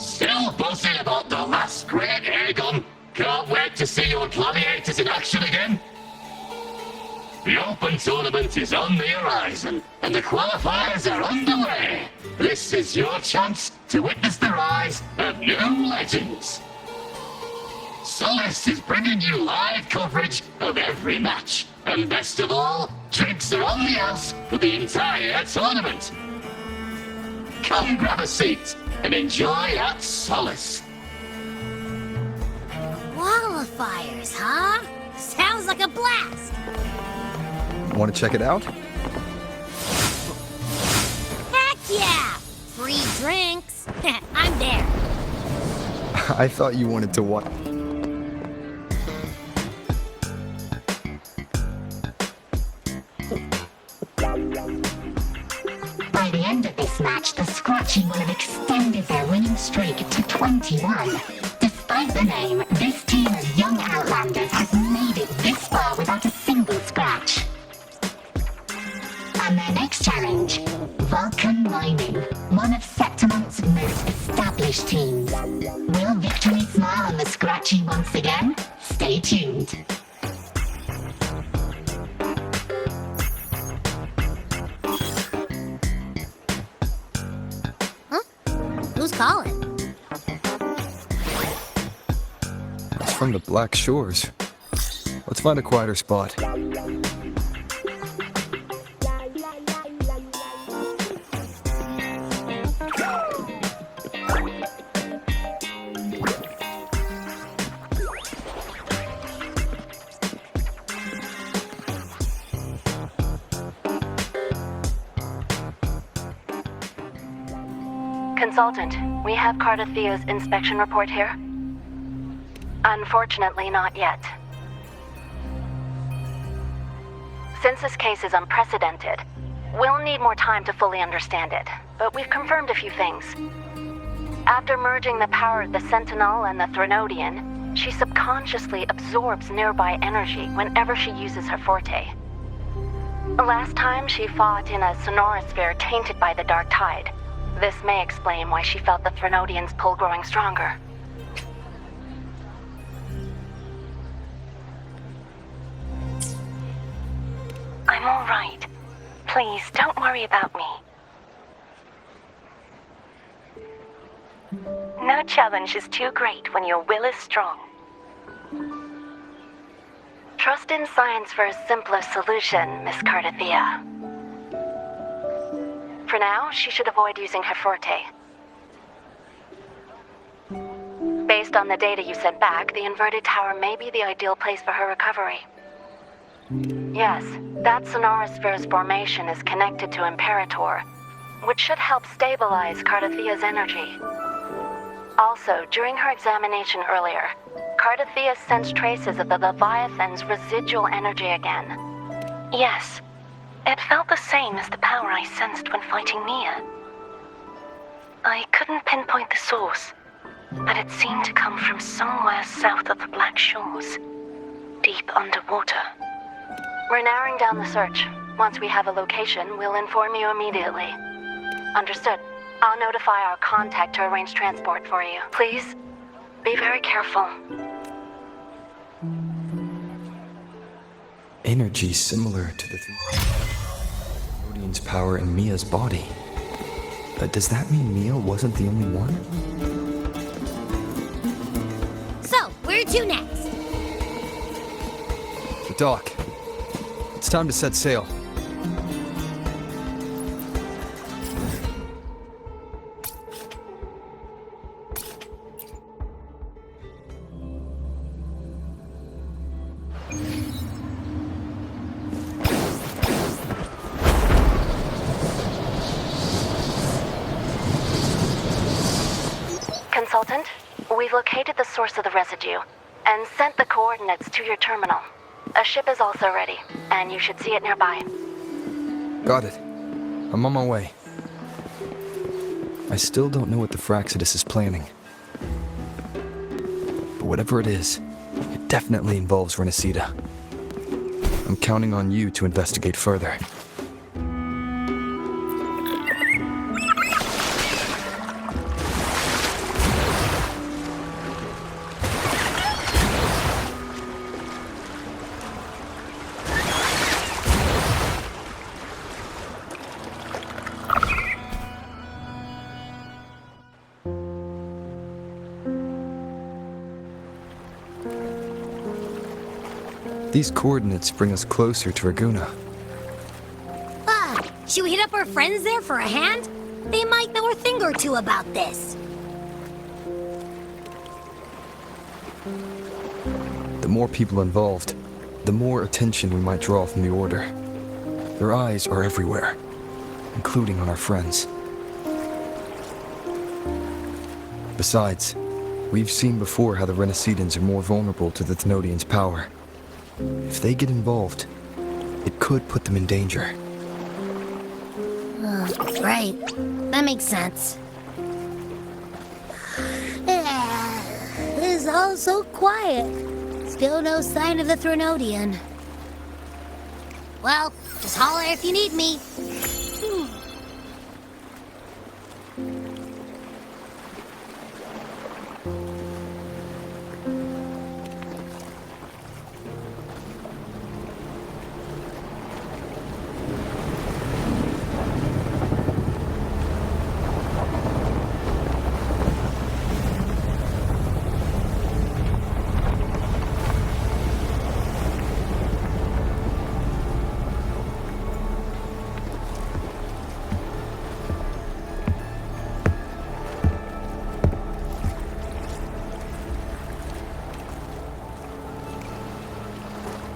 Still buzzing about the last great airgun? Can't wait to see your gladiators in action again. The Open Tournament is on the horizon, and the qualifiers are underway. This is your chance to witness the rise of new legends. Solace is bringing you live coverage of every match. And best of all, drinks are on the house for the entire tournament. Come grab a seat and enjoy at Solace. Qualifiers, huh? Sounds like a blast! Want to check it out? Heck yeah! Free drinks! I'm there. I thought you wanted to watch. By the end of this match, the Scratchy will have extended their winning streak to 21. Despite the name, this team of young Outlanders has made it this far without a single scratch. And their next challenge, Vulcan Mining, one of Septimont's most established teams. Will victory smile on the Scratchy once again? Stay tuned. Who's calling? It's from the Black Shores. Let's find a quieter spot. Consultant, we have Cardathea's inspection report here. Unfortunately, not yet. Since this case is unprecedented, we'll need more time to fully understand it, but we've confirmed a few things. After merging the power of the Sentinel and the Threnodian, she subconsciously absorbs nearby energy whenever she uses her forte. Last time she fought in a sonorosphere tainted by the Dark Tide. This may explain why she felt the Threnodian's pull growing stronger. I'm all right. Please, don't worry about me. No challenge is too great when your will is strong. Trust in science for a simpler solution, Miss Cardathea. For now, she should avoid using her forte. Based on the data you sent back, the inverted tower may be the ideal place for her recovery. Yes, that sonorosphere's formation is connected to Imperator, which should help stabilize Cardathea's energy. Also, during her examination earlier, Cardathea sensed traces of the Leviathan's residual energy again. Yes, it felt the same as the power I sensed when fighting Nia. I couldn't pinpoint the source, but it seemed to come from somewhere south of the Black Shores, deep underwater. We're narrowing down the search. Once we have a location, we'll inform you immediately. Understood. I'll notify our contact to arrange transport for you. Please, be very careful. Energy similar to the Threnodian's power in Mia's body. But does that mean Mia wasn't the only one? So, where to next? The dock. It's time to set sail. Consultant, we've located the source of the residue and sent the coordinates to your terminal. A ship is also ready, and you should see it nearby. Got it. I'm on my way. I still don't know what the Fraxidus is planning. But whatever it is, it definitely involves Rinascita. I'm counting on you to investigate further. These coordinates bring us closer to Raguna. Should we hit up our friends there for a hand? They might know a thing or two about this. The more people involved, the more attention we might draw from the Order. Their eyes are everywhere, including on our friends. Besides, we've seen before how the Rinascitans are more vulnerable to the Thenodians' power. If they get involved, it could put them in danger. Right. That makes sense. It's all so quiet. Still no sign of the Thenodian. Well, just holler if you need me.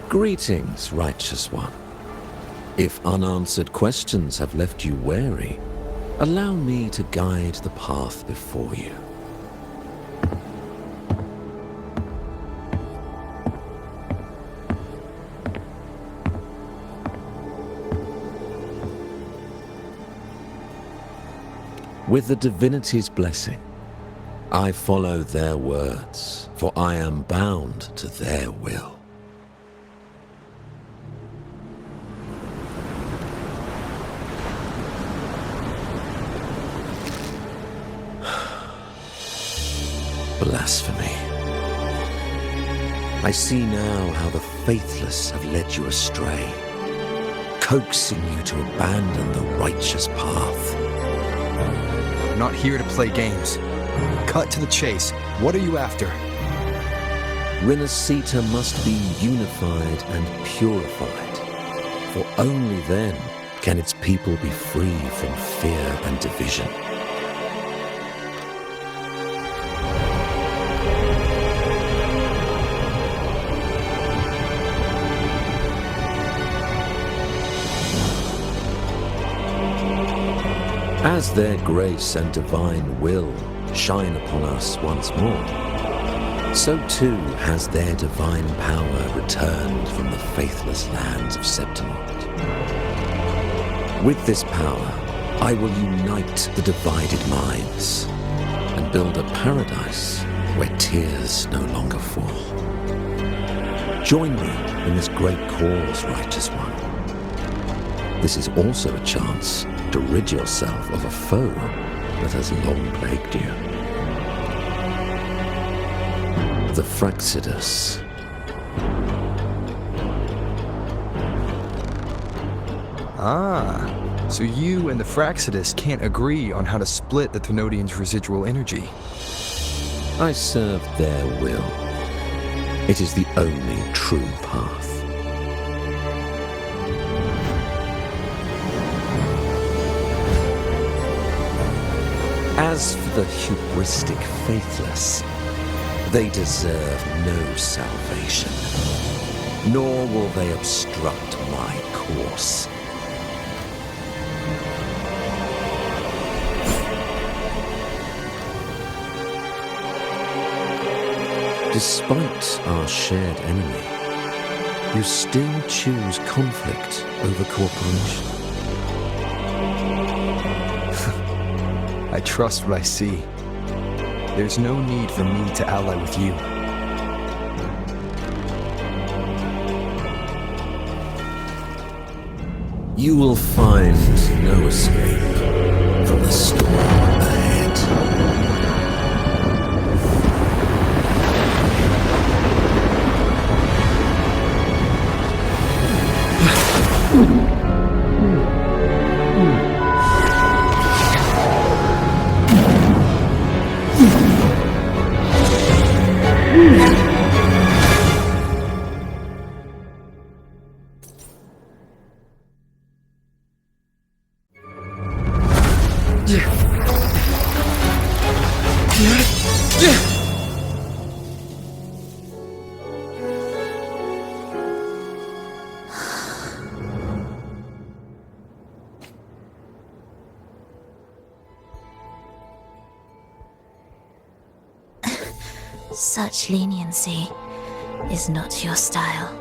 Greetings, righteous one. If unanswered questions have left you wary, allow me to guide the path before you. With the Divinity's blessing, I follow their words, for I am bound to their will. Blasphemy. I see now how the faithless have led you astray, coaxing you to abandon the righteous path. I'm not here to play games. Cut to the chase. What are you after? Rinascita must be unified and purified, for only then can its people be free from fear and division. As their grace and divine will shine upon us once more, so too has their divine power returned from the faithless lands of Septimont. With this power, I will unite the divided minds and build a paradise where tears no longer fall. Join me in this great cause, righteous one. This is also a chance to rid yourself of a foe that has long plagued you. The Fraxidus. Ah, so you and the Fraxidus can't agree on how to split the Thenodians' residual energy. I serve their will. It is the only true path. As for the hubristic faithless, they deserve no salvation, nor will they obstruct my course. Despite our shared enemy, you still choose conflict over cooperation. I trust what I see. There's no need for me to ally with you. You will find no escape from the storm ahead. Such leniency is not your style.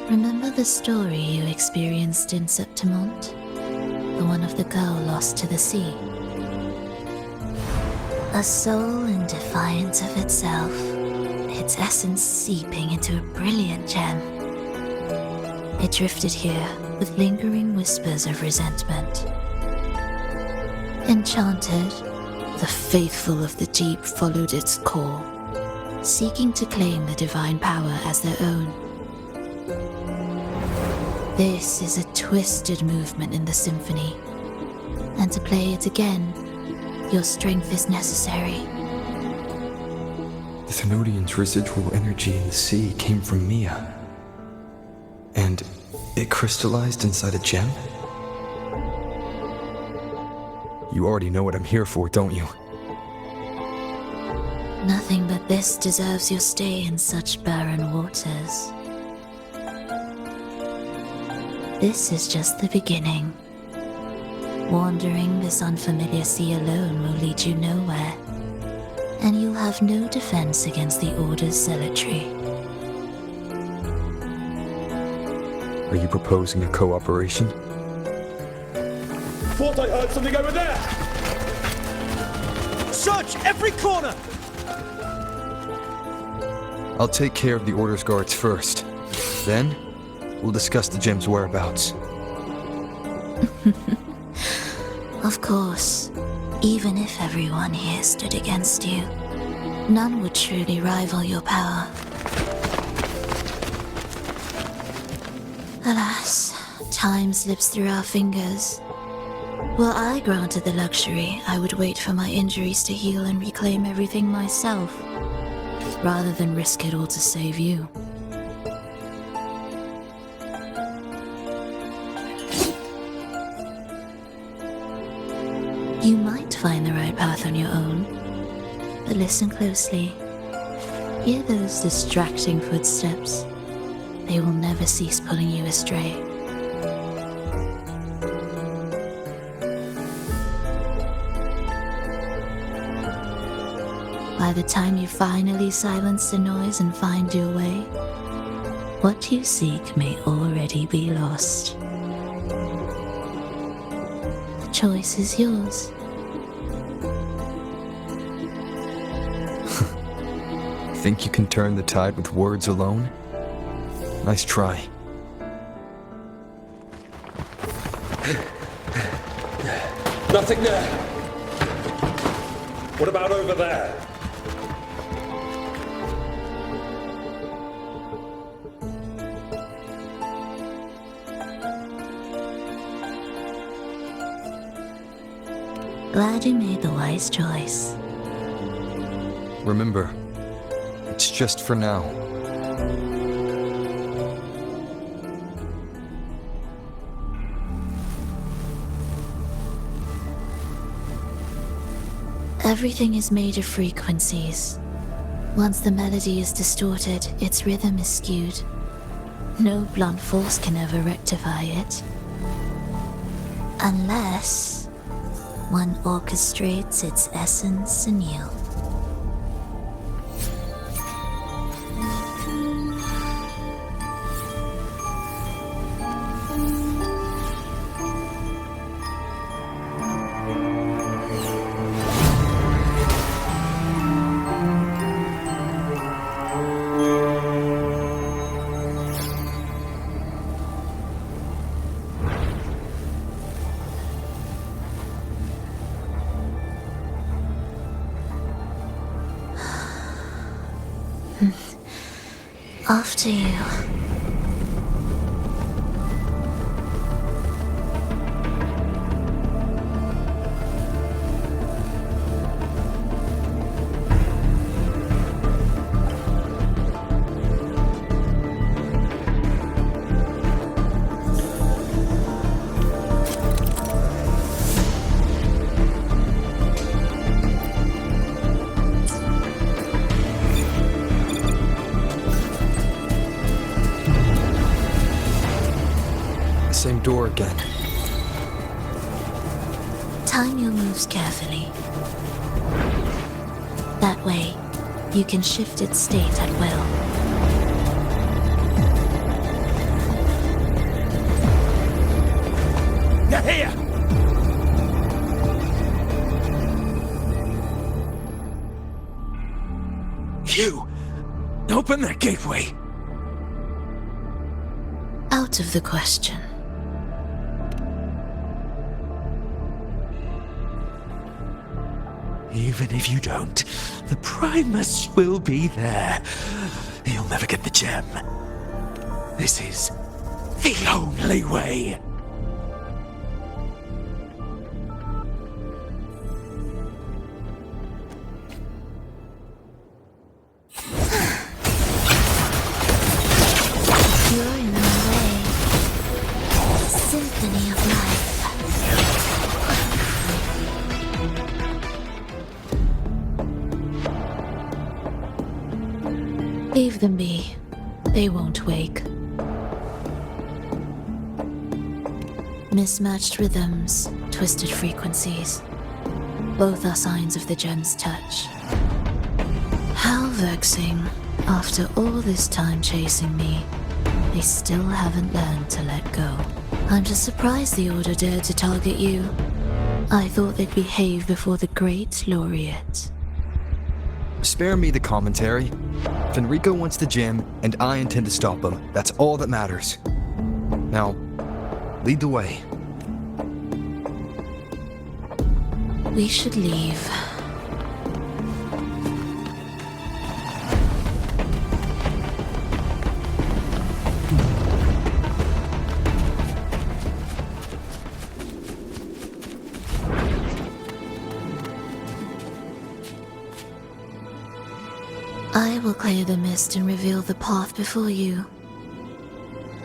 Remember the story you experienced in Septimont? The one of the girl lost to the sea? A soul in defiance of itself, its essence seeping into a brilliant gem. It drifted here with lingering whispers of resentment. Enchanted, the faithful of the deep followed its call, seeking to claim the divine power as their own. This is a twisted movement in the symphony, and to play it again, your strength is necessary. The Thenodian's residual energy in the sea came from Mia. And it crystallized inside a gem? You already know what I'm here for, don't you? Nothing but this deserves your stay in such barren waters. This is just the beginning. Wandering this unfamiliar sea alone will lead you nowhere, and you'll have no defense against the Order's zealotry. Are you proposing a cooperation? Thought I heard something over there! Search every corner! I'll take care of the Order's guards first. Then, we'll discuss the gem's whereabouts. Of course, even if everyone here stood against you, none would truly rival your power. Alas, time slips through our fingers. Were I granted the luxury, I would wait for my injuries to heal and reclaim everything myself, rather than risk it all to save you. You might find the right path on your own, but listen closely. Hear those distracting footsteps. They will never cease pulling you astray. By the time you finally silence the noise and find your way, what you seek may already be lost. The choice is yours. Think you can turn the tide with words alone? Nice try. Nothing there! What about over there? Glad you made the wise choice. Remember, it's just for now. Everything is made of frequencies. Once the melody is distorted, its rhythm is skewed. No blunt force can ever rectify it. Unless one orchestrates its essence anew. After you. same door again. Time your moves carefully. That way, you can shift its state at will. They're here! You! Open that gateway! Out of the question. Even if you don't, the Primus will be there. You'll never get the gem. This is the only way. You're in my way. Symphony of life. Leave them be. They won't wake. Mismatched rhythms, twisted frequencies. Both are signs of the gem's touch. How vexing. After all this time chasing me, they still haven't learned to let go. I'm just surprised the Order dared to target you. I thought they'd behave before the Great Laureate. Spare me the commentary. Fenrico wants the gem, and I intend to stop him. That's all that matters. Now, lead the way. We should leave. I will clear the mist and reveal the path before you.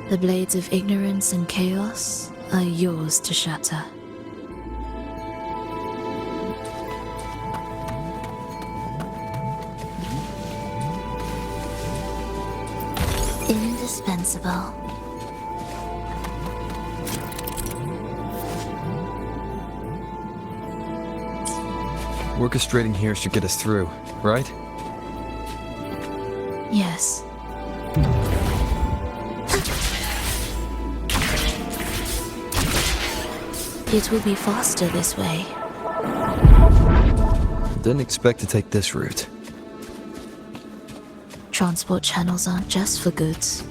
The blades of ignorance and chaos are yours to shatter. Indispensable. Orchestrating here should get us through, right? Yes. It will be faster this way. Didn't expect to take this route. Transport channels aren't just for goods.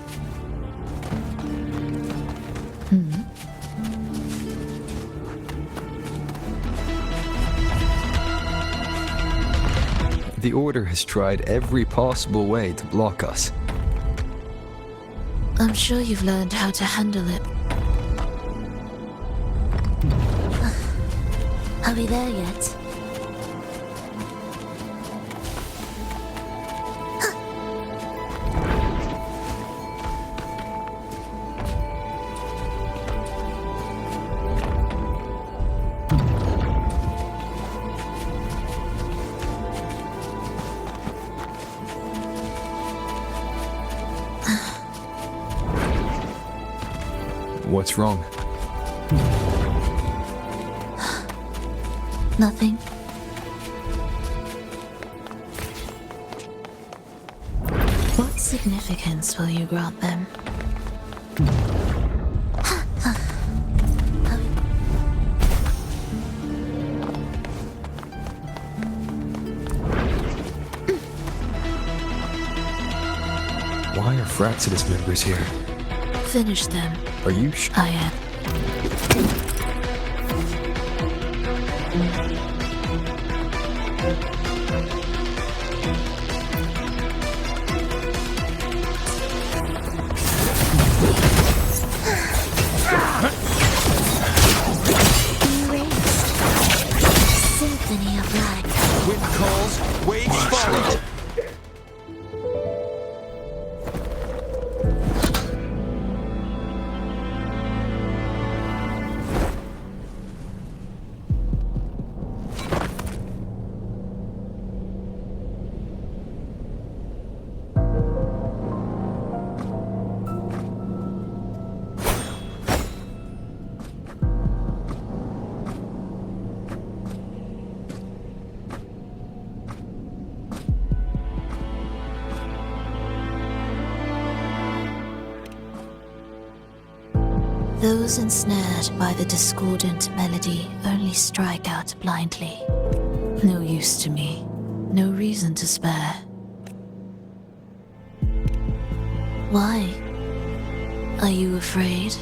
The Order has tried every possible way to block us. I'm sure you've learned how to handle it. Are we there yet? What's wrong? Nothing. What significance will you grant them? Why are Fraxidus members here? Finish them. Are you I am. Symphony of life. Wind calls, waves follow. Those ensnared by the discordant melody only strike out blindly. No use to me, no reason to spare. Why? Are you afraid?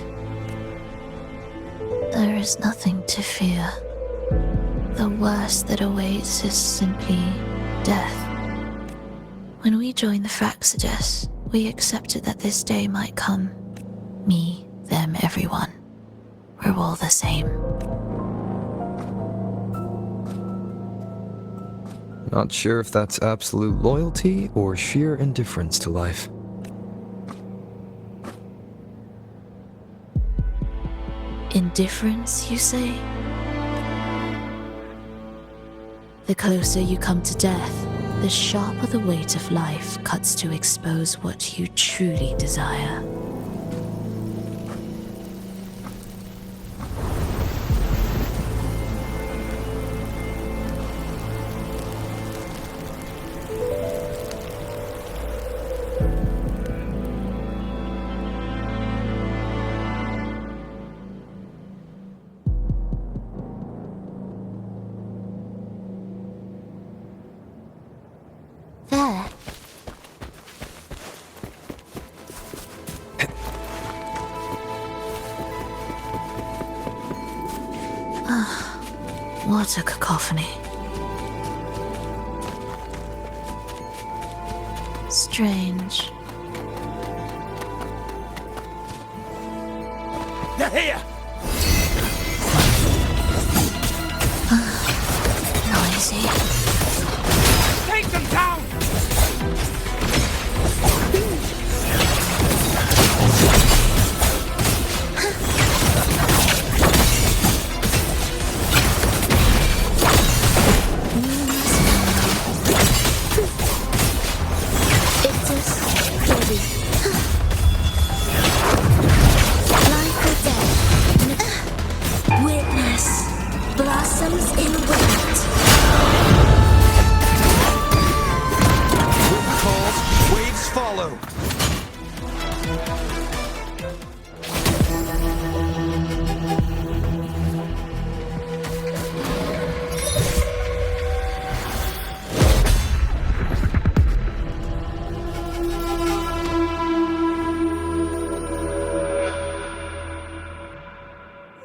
There is nothing to fear. The worst that awaits is simply death. When we joined the Fraxidus, we accepted that this day might come. Me, them, everyone. We're all the same. Not sure if that's absolute loyalty or sheer indifference to life. Indifference, you say? The closer you come to death, the sharper the weight of life cuts to expose what you truly desire. There. What a cacophony. Strange. They're here! Noisy. Take them down! It's a steady. Life or death. Witness. Blossoms in wind. Wind calls, waves follow.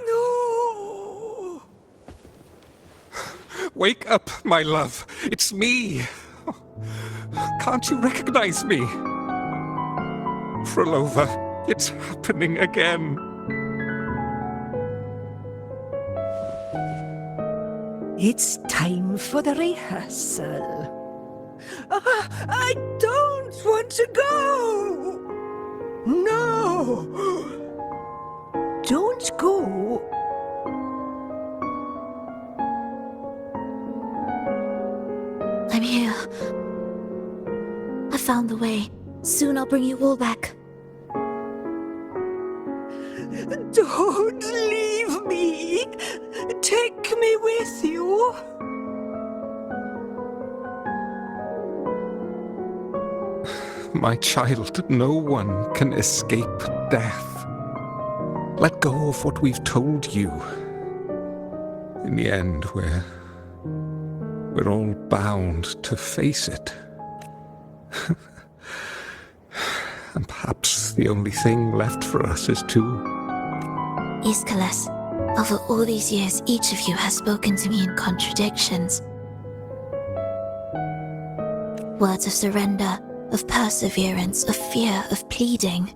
No! Wake up, my love. It's me. Can't you recognize me? Frolova, it's happening again. It's time for the rehearsal. I don't want to go! No! Don't go! I'm here. I found the way. Soon I'll bring you all back. Don't leave me! Take me with you! My child, no one can escape death. Let go of what we've told you. In the end, we're all bound to face it. And perhaps the only thing left for us is to... Iskalas, over all these years, each of you has spoken to me in contradictions. Words of surrender, of perseverance, of fear, of pleading.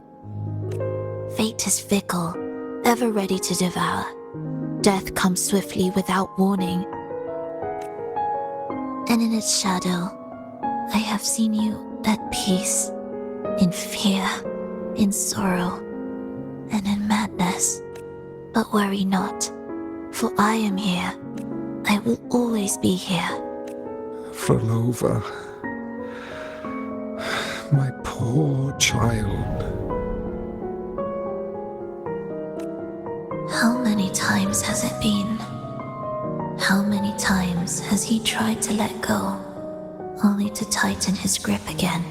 Fate is fickle, ever ready to devour. Death comes swiftly without warning. And in its shadow, I have seen you at peace, in fear, in sorrow, and in madness. But worry not, for I am here. I will always be here. Frolova, my poor child. How many times has it been? How many times has he tried to let go, only to tighten his grip again?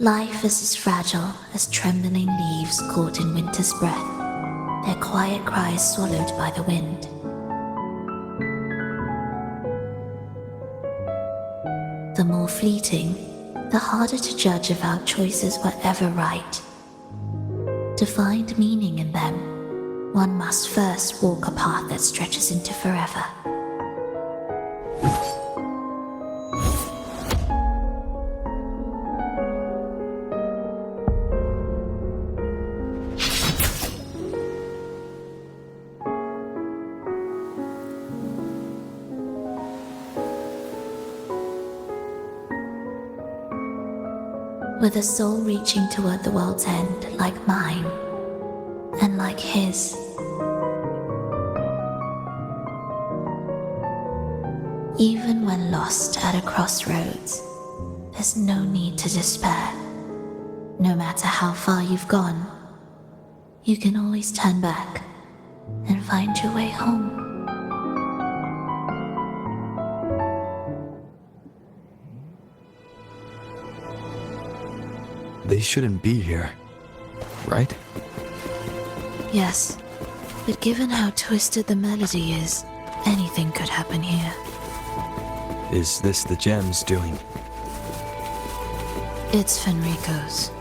Life is as fragile as trembling leaves caught in winter's breath, their quiet cries swallowed by the wind. The more fleeting, the harder to judge if our choices were ever right. To find meaning in them, one must first walk a path that stretches into forever. With a soul reaching toward the world's end like mine, and like his. Even when lost at a crossroads, there's no need to despair. No matter how far you've gone, you can always turn back and find your way home. They shouldn't be here, right? Yes, but given how twisted the melody is, anything could happen here. Is this the gem's doing? It's Fenrico's.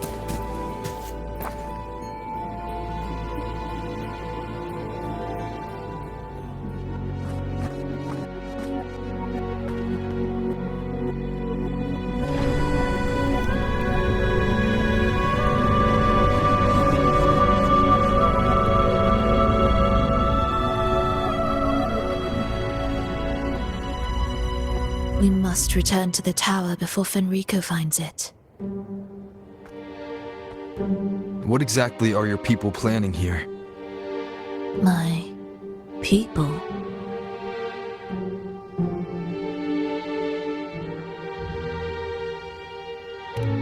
We must return to the tower before Fenrico finds it. What exactly are your people planning here? My people?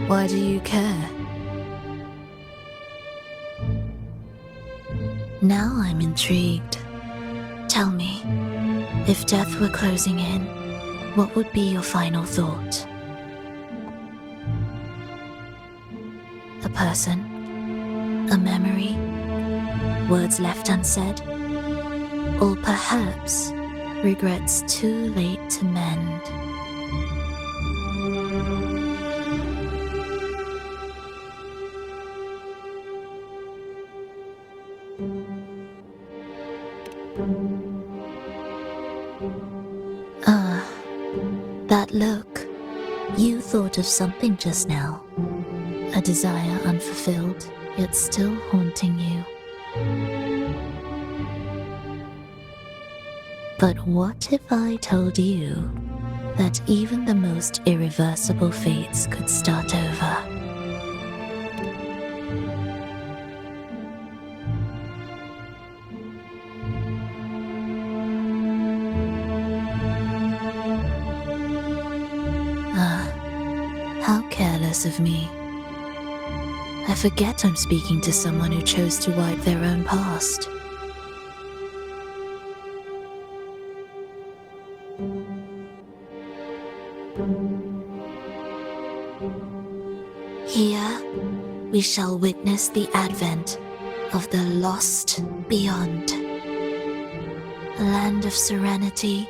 Why do you care? Now I'm intrigued. Tell me, if death were closing in, what would be your final thought? A person? A memory? Words left unsaid? Or perhaps regrets too late to mend? That look. You thought of something just now. A desire unfulfilled, yet still haunting you. But what if I told you that even the most irreversible fates could start over? How careless of me. I forget I'm speaking to someone who chose to wipe their own past. Here, we shall witness the advent of the lost beyond. A land of serenity,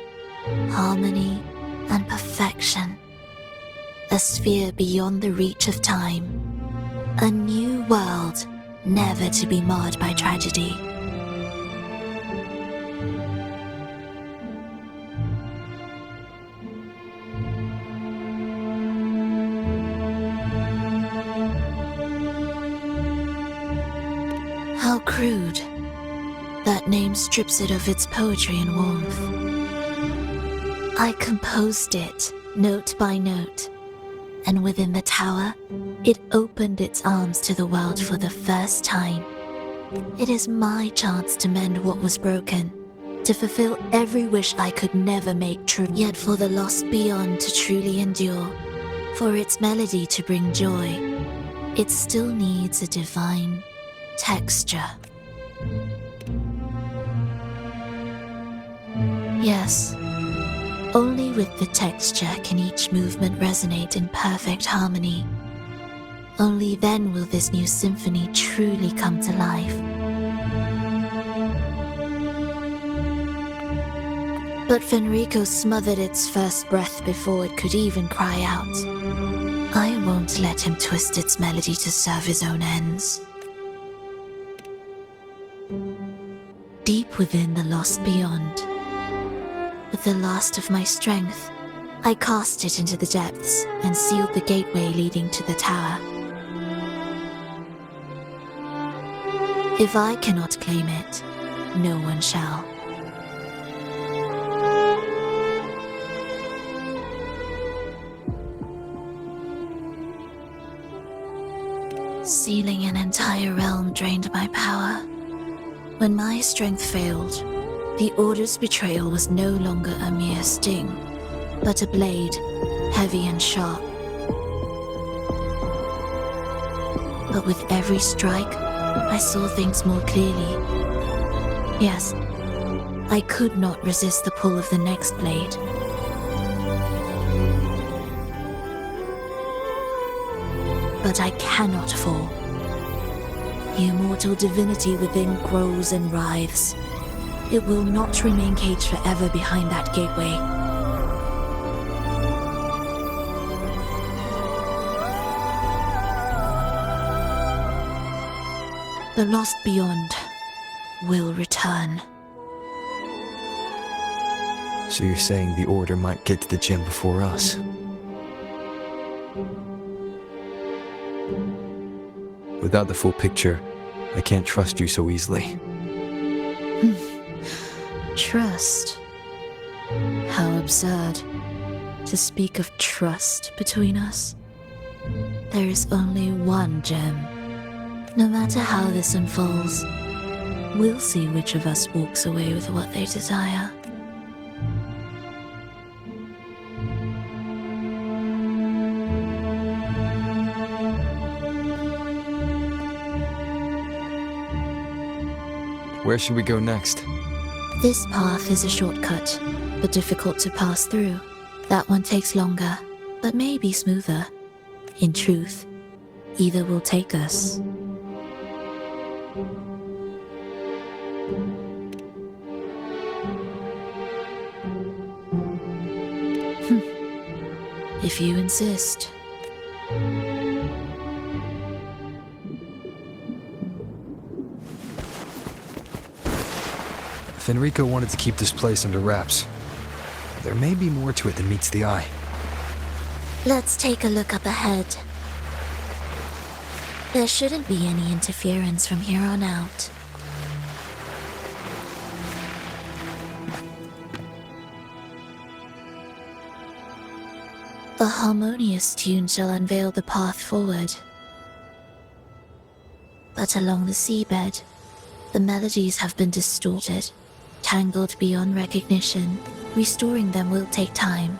harmony, and perfection. A sphere beyond the reach of time. A new world, never to be marred by tragedy. How crude. That name strips it of its poetry and warmth. I composed it, note by note. And within the tower, it opened its arms to the world for the first time. It is my chance to mend what was broken, to fulfill every wish I could never make true. Yet for the lost beyond to truly endure, for its melody to bring joy, it still needs a divine texture. Yes. Only with the texture can each movement resonate in perfect harmony. Only then will this new symphony truly come to life. But Fenrico smothered its first breath before it could even cry out. I won't let him twist its melody to serve his own ends. Deep within the lost beyond, with the last of my strength, I cast it into the depths and sealed the gateway leading to the tower. If I cannot claim it, no one shall. Sealing an entire realm drained my power. When my strength failed, the Order's betrayal was no longer a mere sting, but a blade, heavy and sharp. But with every strike, I saw things more clearly. Yes, I could not resist the pull of the next blade. But I cannot fall. The immortal divinity within grows and writhes. It will not remain caged forever behind that gateway. The lost beyond will return. So you're saying the Order might get to the gem before us? Without the full picture, I can't trust you so easily. Trust? How absurd. To speak of trust between us. There is only one gem. No matter how this unfolds, we'll see which of us walks away with what they desire. Where should we go next? This path is a shortcut, but difficult to pass through. That one takes longer, but maybe smoother. In truth, either will take us. If you insist. Fenrico wanted to keep this place under wraps. There may be more to it than meets the eye. Let's take a look up ahead. There shouldn't be any interference from here on out. A harmonious tune shall unveil the path forward. But along the seabed, the melodies have been distorted, tangled beyond recognition. Restoring them will take time.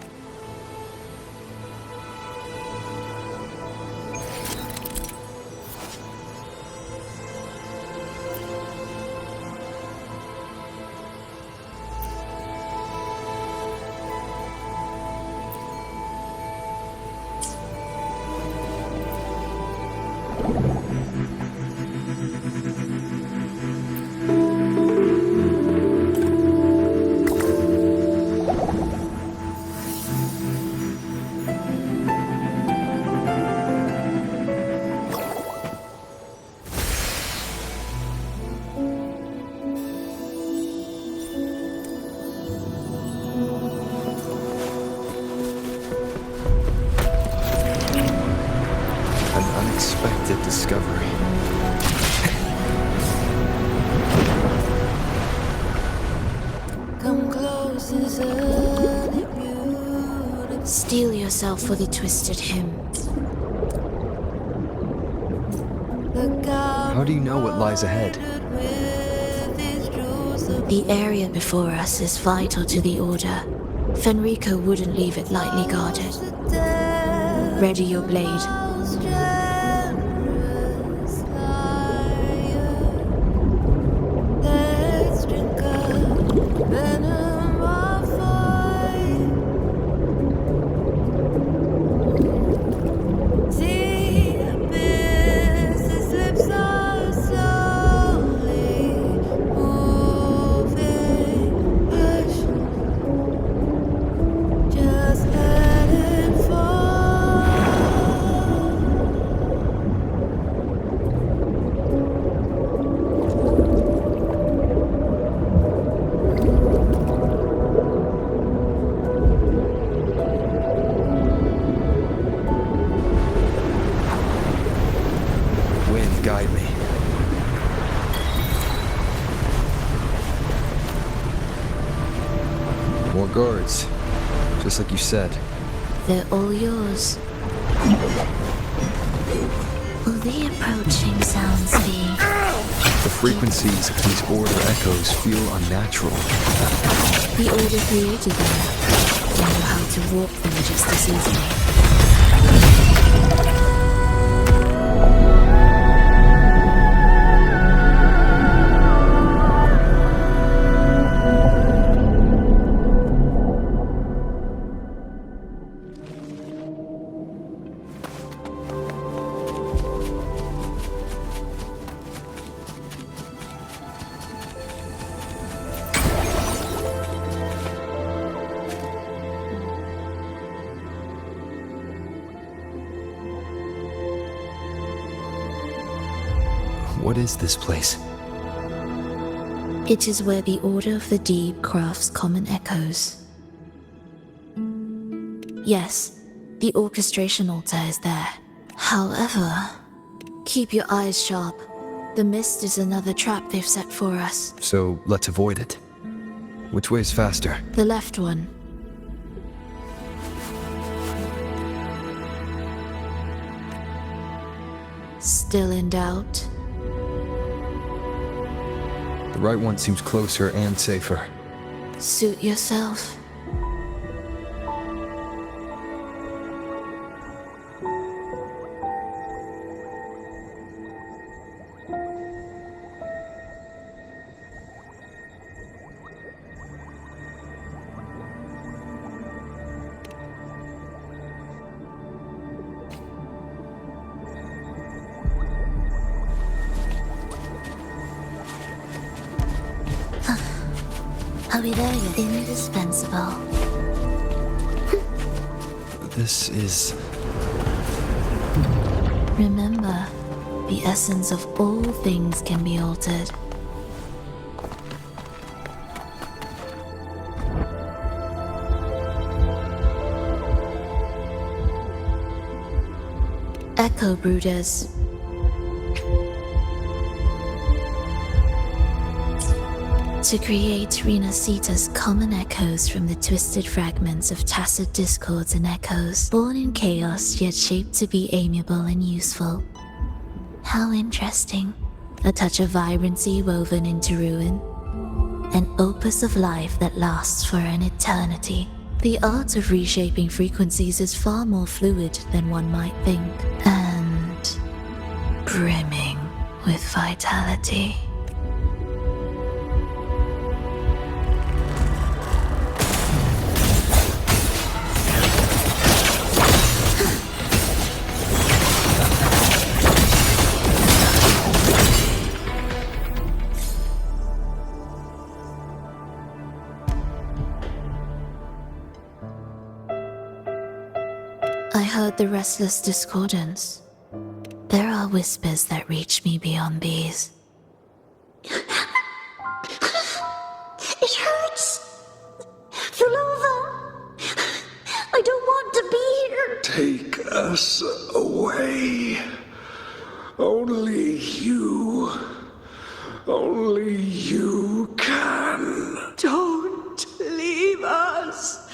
Unexpected discovery. Come closer, steel yourself for the twisted hymn. How do you know what lies ahead? The area before us is vital to the Order. Fenrico wouldn't leave it lightly guarded. Ready your blade. guide me. More guards, just like you said. They're all yours. Will the approaching sounds be? The frequencies of these order echoes feel unnatural. The Order created them. They know how to warp them just as easily. What is this place? It is where the Order of the Deep crafts common echoes. Yes, the orchestration altar is there. However, keep your eyes sharp. The mist is another trap they've set for us. So let's avoid it. Which way is faster? The left one. Still in doubt? The right one seems closer and safer. Suit yourself. Are we there yet? Indispensable. This is... Remember, the essence of all things can be altered. Echo Brooders. To create Rinascita's common echoes from the twisted fragments of tacit discords and echoes, born in chaos yet shaped to be amiable and useful. How interesting. A touch of vibrancy woven into ruin. An opus of life that lasts for an eternity. The art of reshaping frequencies is far more fluid than one might think, and brimming with vitality. I heard the restless discordance. There are whispers that reach me beyond these. It hurts. You'll over. I don't want to be here. Take us away. Only you can. Don't leave us.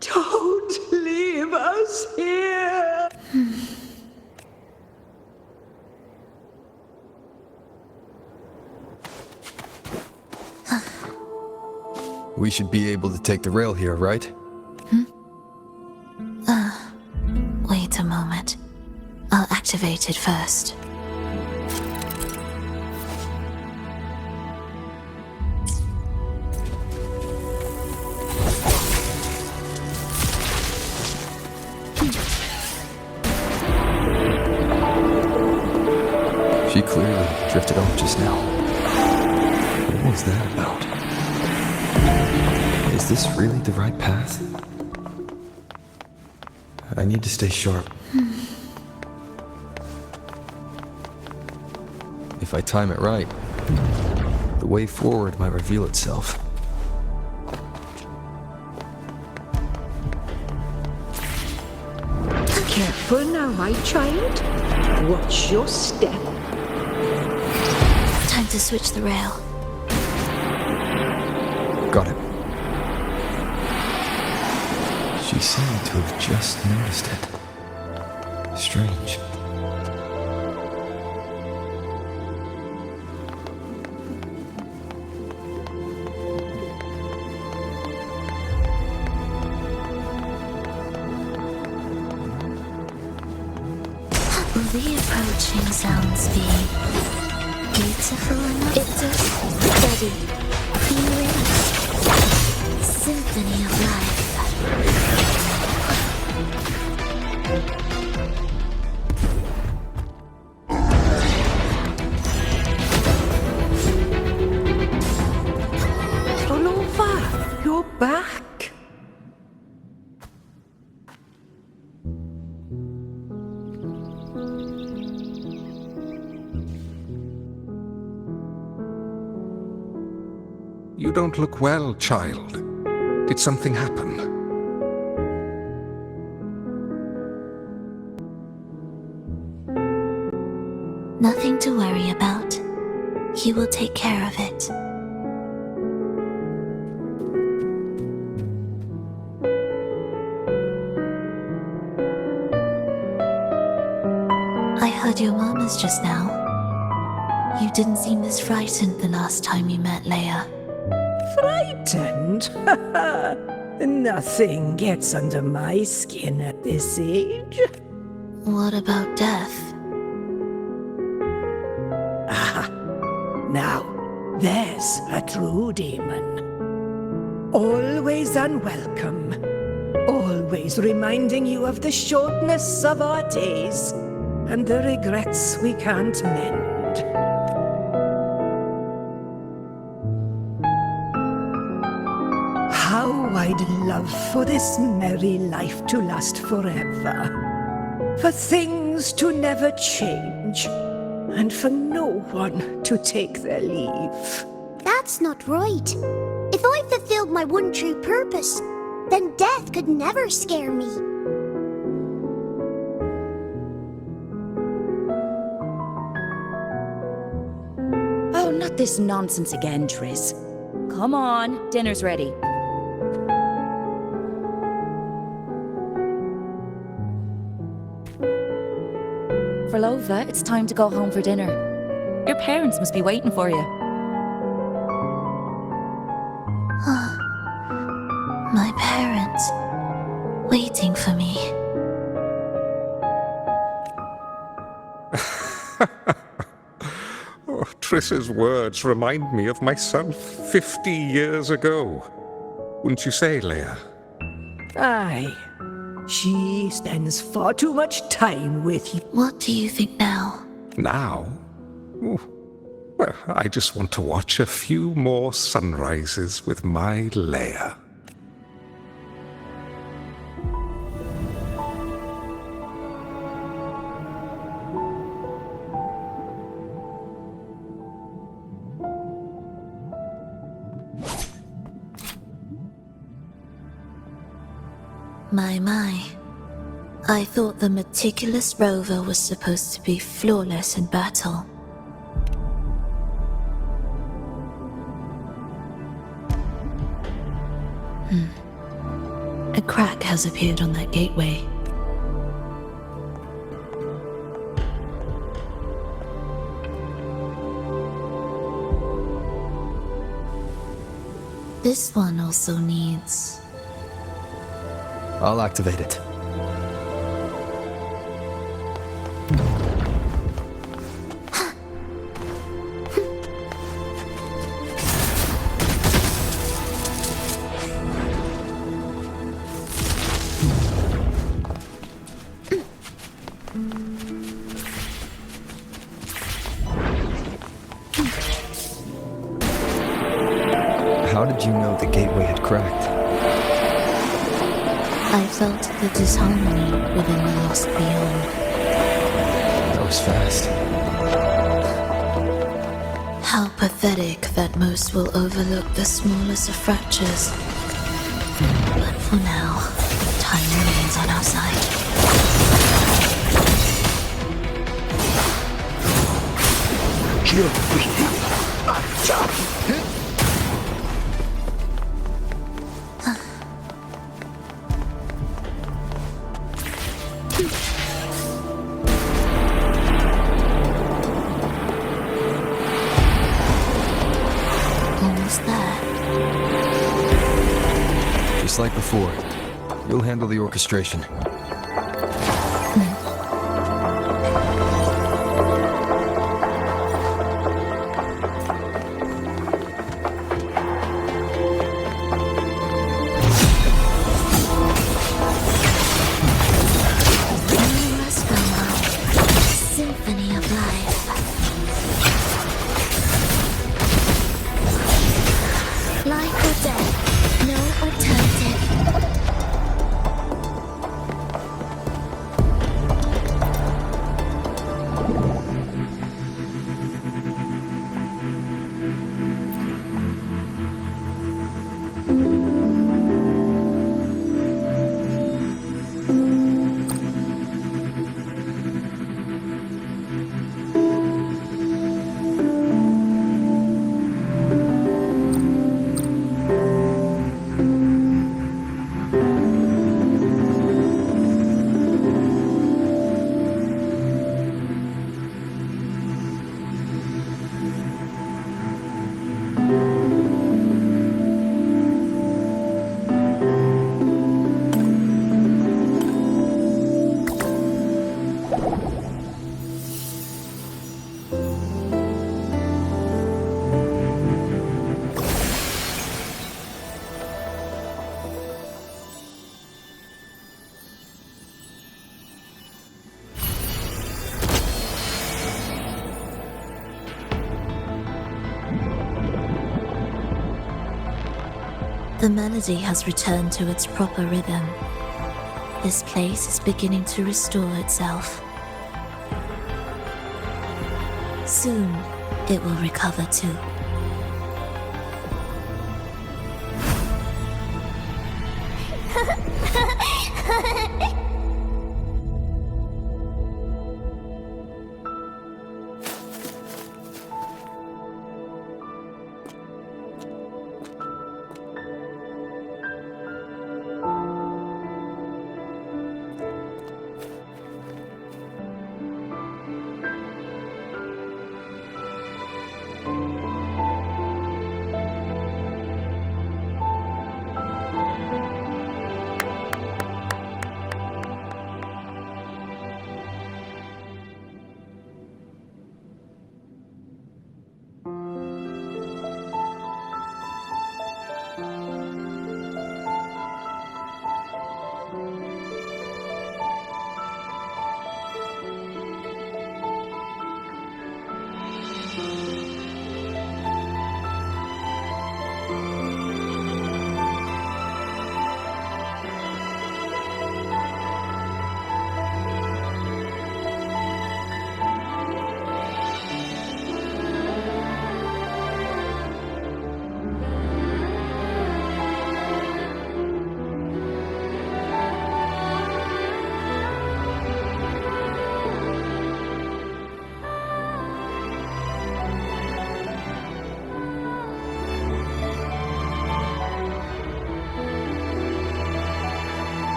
Don't leave us here. We should be able to take the rail here, right? Wait a moment. I'll activate it first. She clearly drifted off just now. What was that about? Is this really the right path? I need to stay sharp. If I time it right, the way forward might reveal itself. Careful now, my child. Watch your step. Time to switch the rail. Got it. She seemed to have just noticed it. Strange. Will the approaching sounds be beautiful enough? It's a steady, feeling symphony of life. Rover, you're back. You don't look well, child. Did something happen? Nothing to worry about. He will take care of it. I heard your murmurs just now. You didn't seem this frightened the last time you met Leia. Frightened? Nothing gets under my skin at this age. What about death? Now, there's a true demon. Always unwelcome. Always reminding you of the shortness of our days and the regrets we can't mend. How I'd love for this merry life to last forever. For things to never change. And for no one to take their leave. That's not right. If I fulfilled my one true purpose, then death could never scare me. Oh, not this nonsense again, Triss. Come on, dinner's ready. Lova, it's time to go home for dinner. Your parents must be waiting for you. My parents, waiting for me. Oh, Triss's words remind me of myself 50 years ago. Wouldn't you say, Leia? Aye. She spends far too much time with you. What do you think now? Now? Ooh. Well, I just want to watch a few more sunrises with my Leia. My. I thought the meticulous Rover was supposed to be flawless in battle. A crack has appeared on that gateway. This one also needs... I'll activate it. How did you know the gateway had cracked? I felt the disharmony within the lost beyond. That was fast. How pathetic that most will overlook the smallest of fractures. But for now, time remains on our side. Kill me. Almost there. Just like before, you'll handle the orchestration. Symphony of life. Life or death, no alternative. The melody has returned to its proper rhythm. This place is beginning to restore itself. Soon, it will recover too.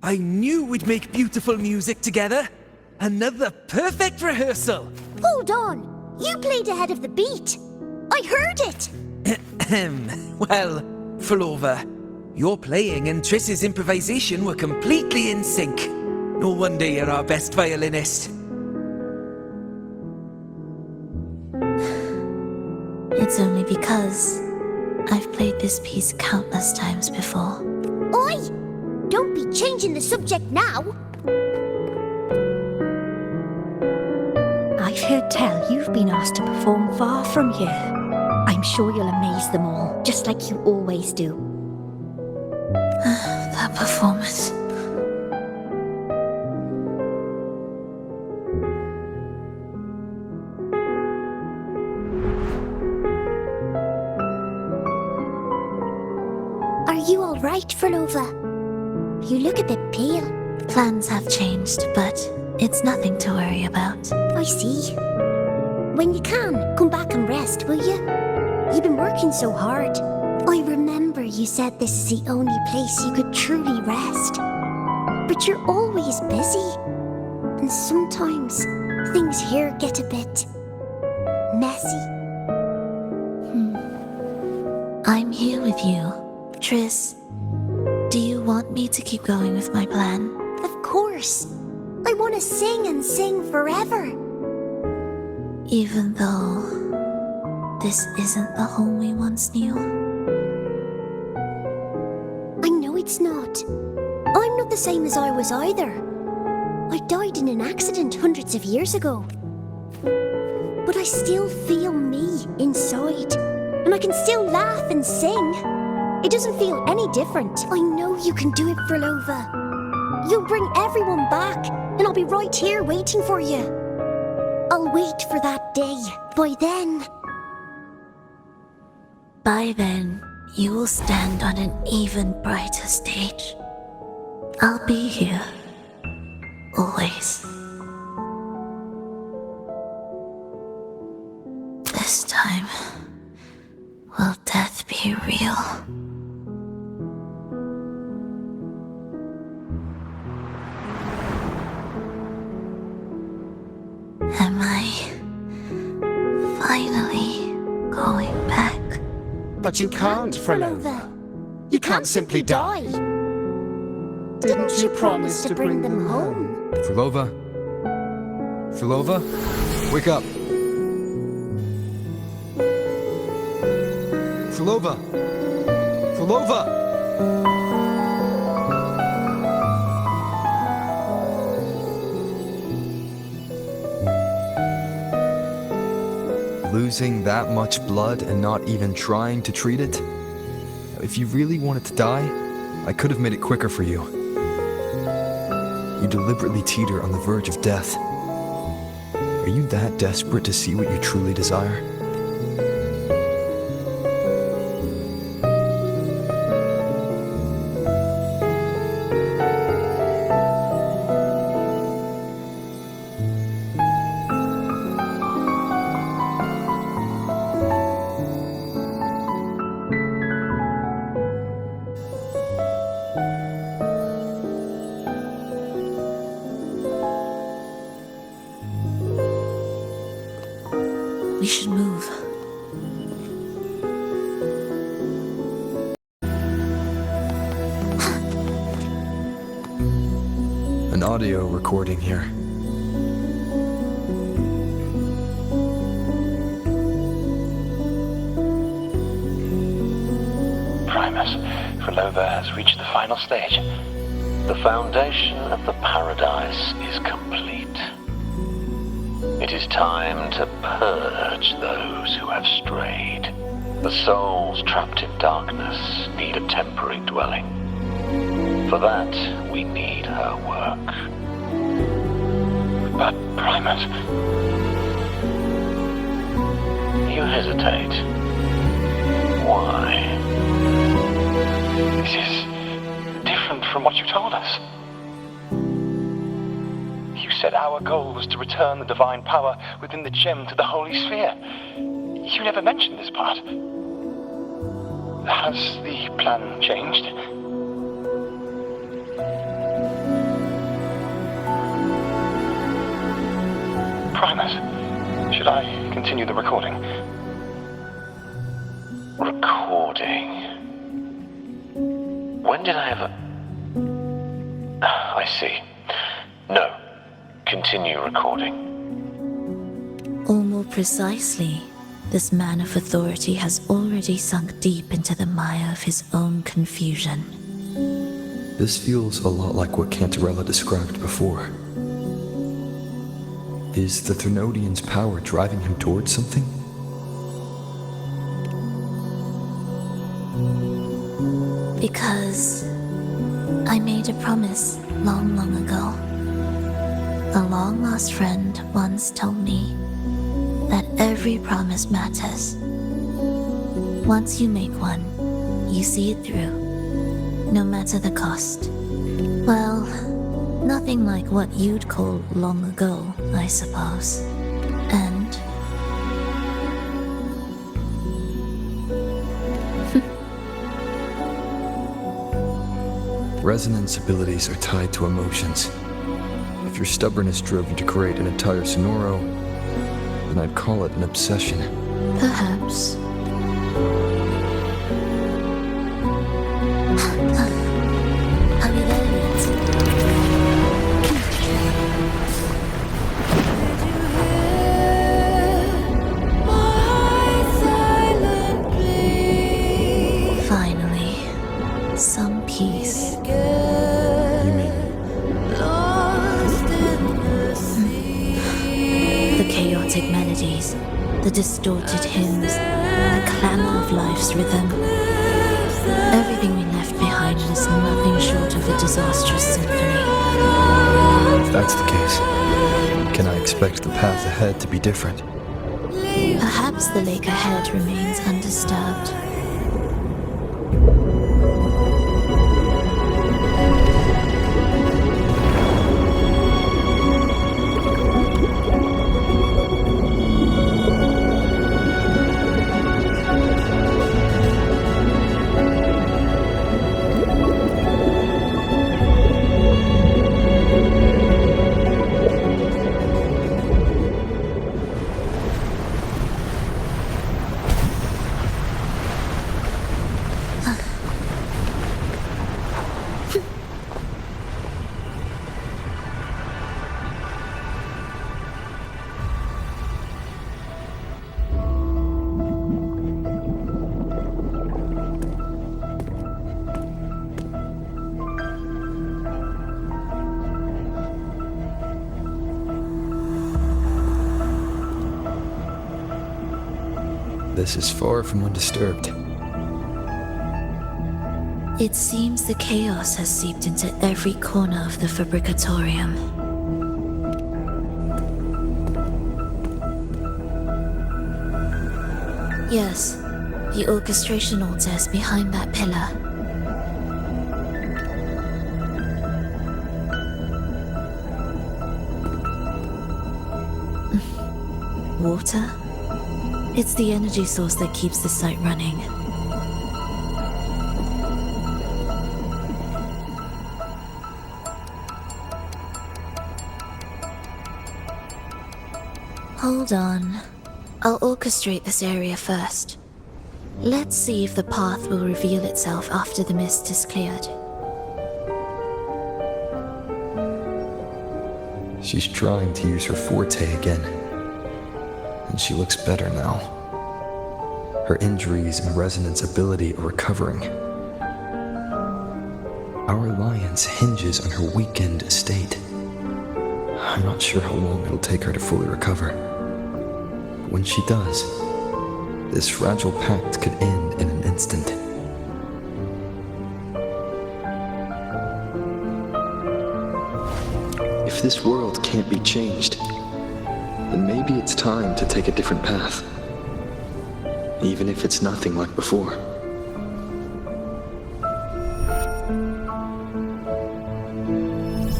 I knew we'd make beautiful music together. Another perfect rehearsal. Hold on! You played ahead of the beat! I heard it! Well, Flova, your playing and Triss's improvisation were completely in sync. No wonder you're our best violinist. It's only because I've played this piece countless times before. Oi! Don't be changing the subject now! I've heard tell you've been asked to perform far from here. I'm sure you'll amaze them all, just like you always do. That performance. Are you alright, Frolova? You look a bit pale. Plans have changed, but it's nothing to worry about. I see. When you can, come back and rest, will you? You've been working so hard. I remember you said this is the only place you could truly rest. But you're always busy. And sometimes things here get a bit messy. I'm here with you. Triss, do you want me to keep going with my plan? Of course. I want to sing and sing forever. Even though this isn't the home we once knew? I know it's not. I'm not the same as I was either. I died in an accident hundreds of years ago. But I still feel me inside. And I can still laugh and sing. It doesn't feel any different. I know you can do it, Frolova. You'll bring everyone back, and I'll be right here waiting for you. I'll wait for that day. By then, you will stand on an even brighter stage. I'll be here. Always. This time, will death be real? Am I finally going back? But you can't, Frolova. You can't simply die. Didn't you promise to bring them home? Frolova? Frolova? Wake up! Frolova! Frolova! Losing that much blood and not even trying to treat it? If you really wanted to die, I could have made it quicker for you. You deliberately teeter on the verge of death. Are you that desperate to see what you truly desire? We should move. An audio recording here. Primus, Frolova has reached the final stage. The foundation of the paradise is complete. It is time to purge those who have strayed. The souls trapped in darkness need a temporary dwelling. For that, we need her work. But, Primus... You hesitate. Why? This is different from what you told us. You said our goal was to return the divine power within the gem to the Holy Sphere. You never mentioned this part. Has the plan changed? Primus, should I continue the recording? Recording? When did I ever... I see. No. Continue recording. Or more precisely, this man of authority has already sunk deep into the mire of his own confusion. This feels a lot like what Cantarella described before. Is the Thermodian's power driving him towards something? Because I made a promise long, long ago. A long-lost friend once told me that every promise matters. Once you make one, you see it through, no matter the cost. Well, nothing like what you'd call long ago, I suppose. And resonance abilities are tied to emotions. If your stubbornness drove you to create an entire sonoro, then I'd call it an obsession. perhaps. Are we there yet? Finally, some peace. You mean The chaotic melodies, the distorted hymns, the clamor of life's rhythm. Everything we left behind was nothing short of a disastrous symphony. if that's the case, can I expect the path ahead to be different? Perhaps the lake ahead remains undisturbed. This is far from undisturbed. It seems the chaos has seeped into every corner of the Fabricatorium. Yes, the orchestration altar is behind that pillar. Water? It's the energy source that keeps the site running. Hold on. I'll orchestrate this area first. Let's see if the path will reveal itself after the mist is cleared. She's trying to use her forte again. And she looks better now. Her injuries and resonance ability are recovering. Our alliance hinges on her weakened state. I'm not sure how long it'll take her to fully recover. But when she does, this fragile pact could end in an instant. If this world can't be changed, then maybe it's time to take a different path. Even if it's nothing like before.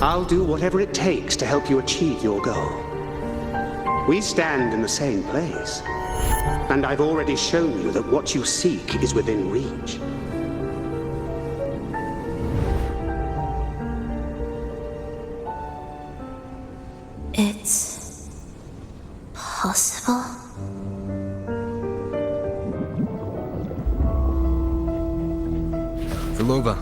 I'll do whatever it takes to help you achieve your goal. We stand in the same place, and I've already shown you that what you seek is within reach. It's possible? Velova.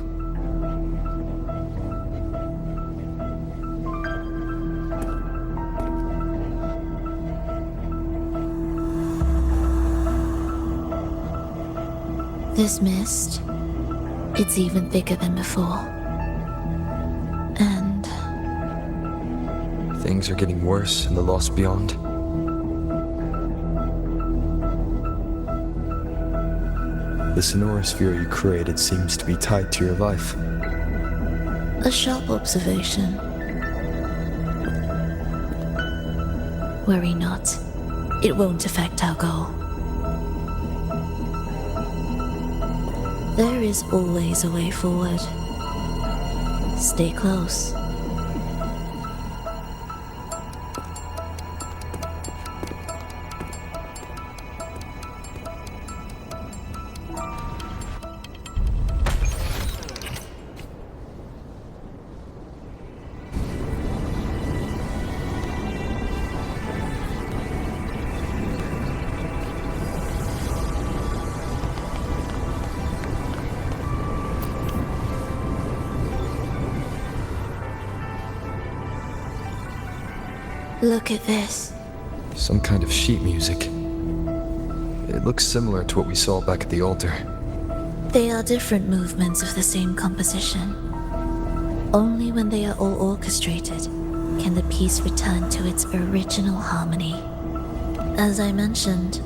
This mist, it's even thicker than before. And Things are getting worse in the Lost Beyond. The sonorosphere you created seems to be tied to your life. a sharp observation. Worry not. It won't affect our goal. There is always a way forward. Stay close. Look at this. Some kind of sheet music. It looks similar to what we saw back at the altar. They are different movements of the same composition. Only when they are all orchestrated can the piece return to its original harmony. As I mentioned,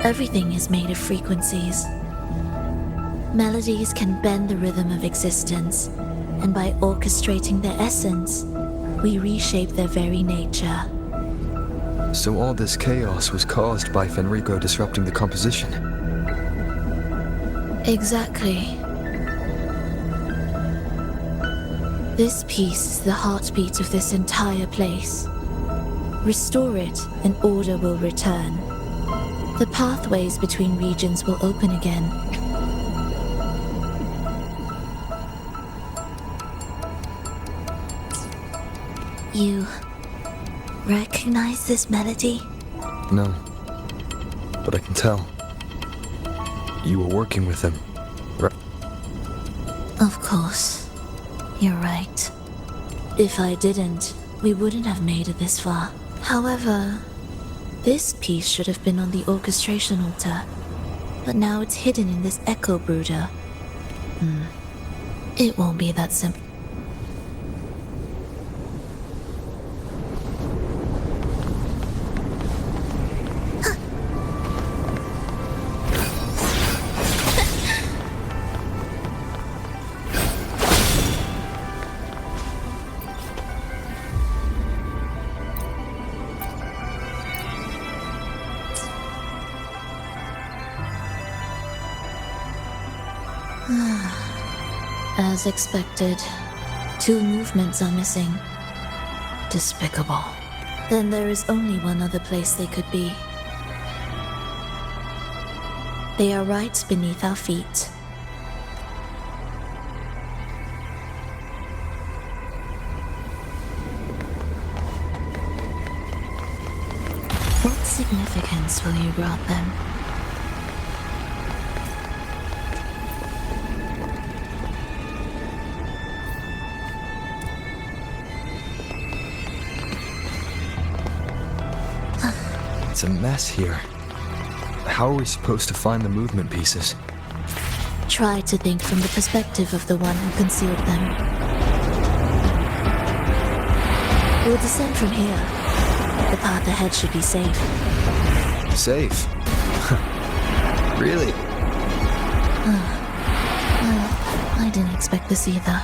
everything is made of frequencies. Melodies can bend the rhythm of existence, and by orchestrating their essence, we reshape their very nature. So all this chaos was caused by Fenrico disrupting the composition. Exactly. This piece is the heartbeat of this entire place. Restore it, and order will return. The pathways between regions will open again. You recognize this melody? No. But I can tell. You were working with him, right? Of course. You're right. If I didn't, we wouldn't have made it this far. However, this piece should have been on the orchestration altar, but now it's hidden in this echo brooder. It won't be that simple. As expected, 2 movements are missing. Despicable. Then there is only one other place they could be. They are right beneath our feet. What significance will you grant them? It's a mess here. How are we supposed to find the movement pieces? Try to think from the perspective of the one who concealed them. We'll descend from here. The path ahead should be safe. Safe? Really? Well, I didn't expect this either.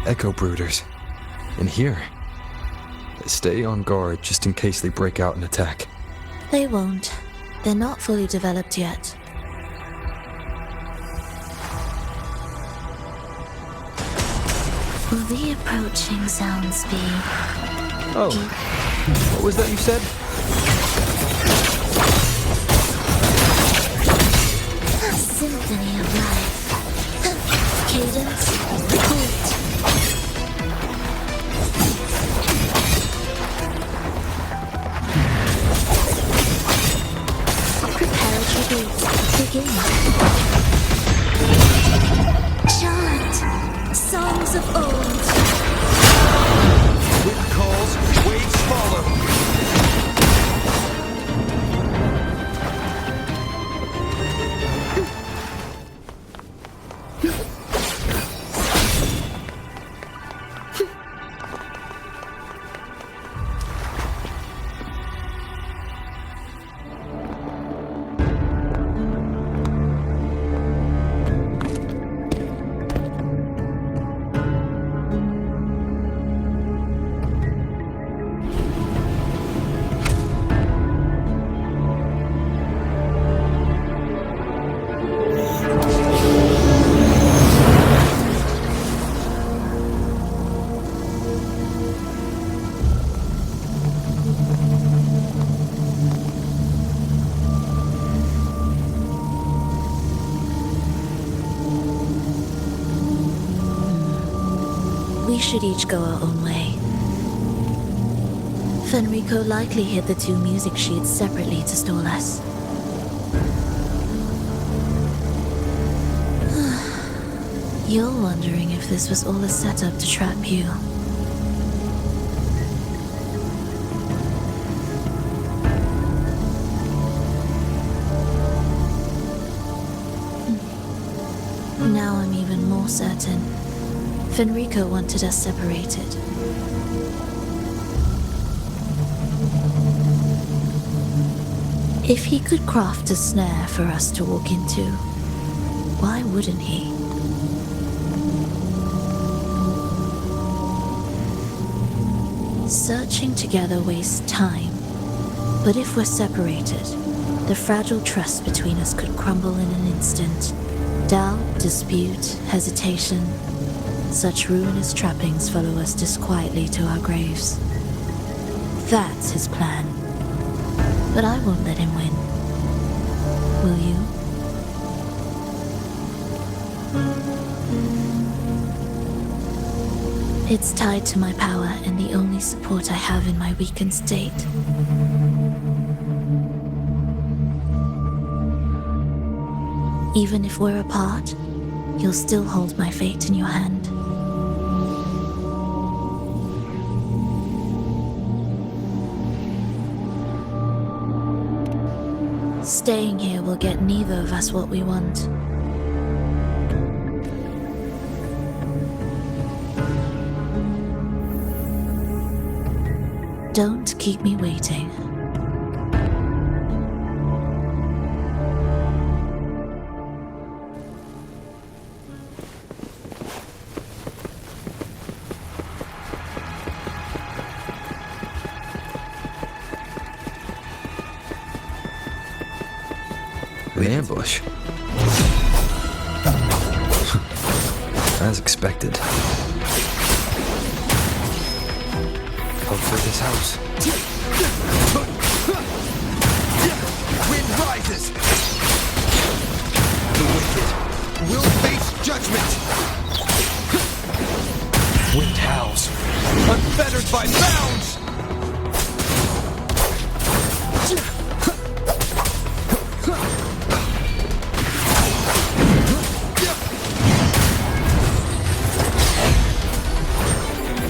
Echo brooders. In here. Stay on guard just in case they break out and attack. They won't. They're not fully developed yet. Will the approaching sounds be... Oh. What was that you said? A symphony of life. Cadence, beat. Preparatory beats begin. Chant songs of old. Wind calls, waves follow. should each go our own way. Fenrico likely hid the two music sheets separately to stall us. You're wondering if this was all a setup to trap you. Now I'm even more certain. Fenrico wanted us separated. If he could craft a snare for us to walk into, why wouldn't he? Searching together wastes time, but if we're separated, the fragile trust between us could crumble in an instant. Doubt, dispute, hesitation, such ruinous trappings follow us disquietly to our graves. That's his plan. But I won't let him win. Will you? It's tied to my power and the only support I have in my weakened state. Even if we're apart, you'll still hold my fate in your hand. Staying here will get neither of us what we want. Don't keep me waiting. The ambush. As expected. Hope for this house. Wind rises! The wicked will face judgment! Wind howls, unfettered by bounds!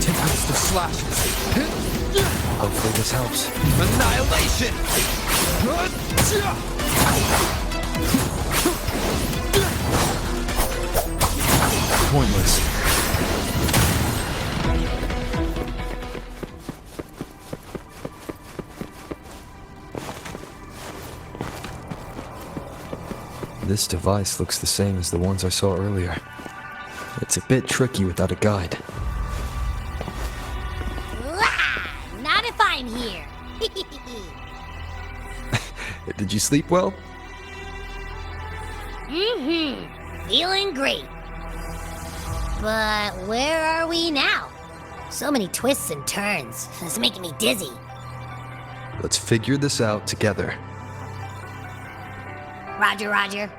Tempest of slashes. Hopefully this helps. Annihilation! Pointless. This device looks the same as the ones I saw earlier. It's a bit tricky without a guide. Not if I'm here. Did you sleep well? Feeling great. But where are we now? So many twists and turns. It's making me dizzy. Let's figure this out together. Roger, Roger.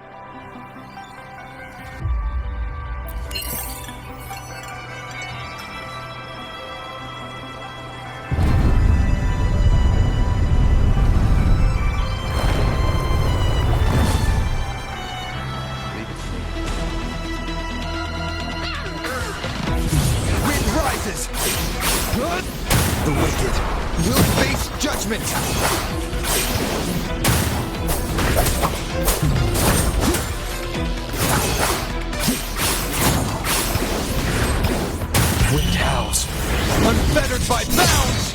The wicked will face judgment! Wind howls, unfettered by bounds!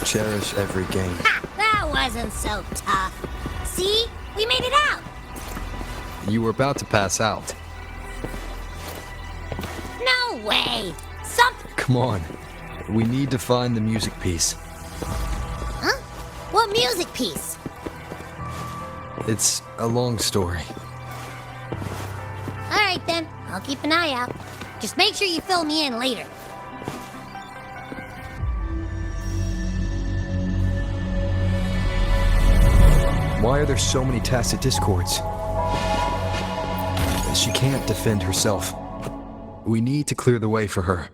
Cherish every game. That wasn't so tough. See? We made it out! You were about to pass out. No way! Something... Come on. We need to find the music piece. Huh? What music piece? It's a long story. Alright then, I'll keep an eye out. Just make sure you fill me in later. Why are there so many tacit discords? She can't defend herself. We need to clear the way for her.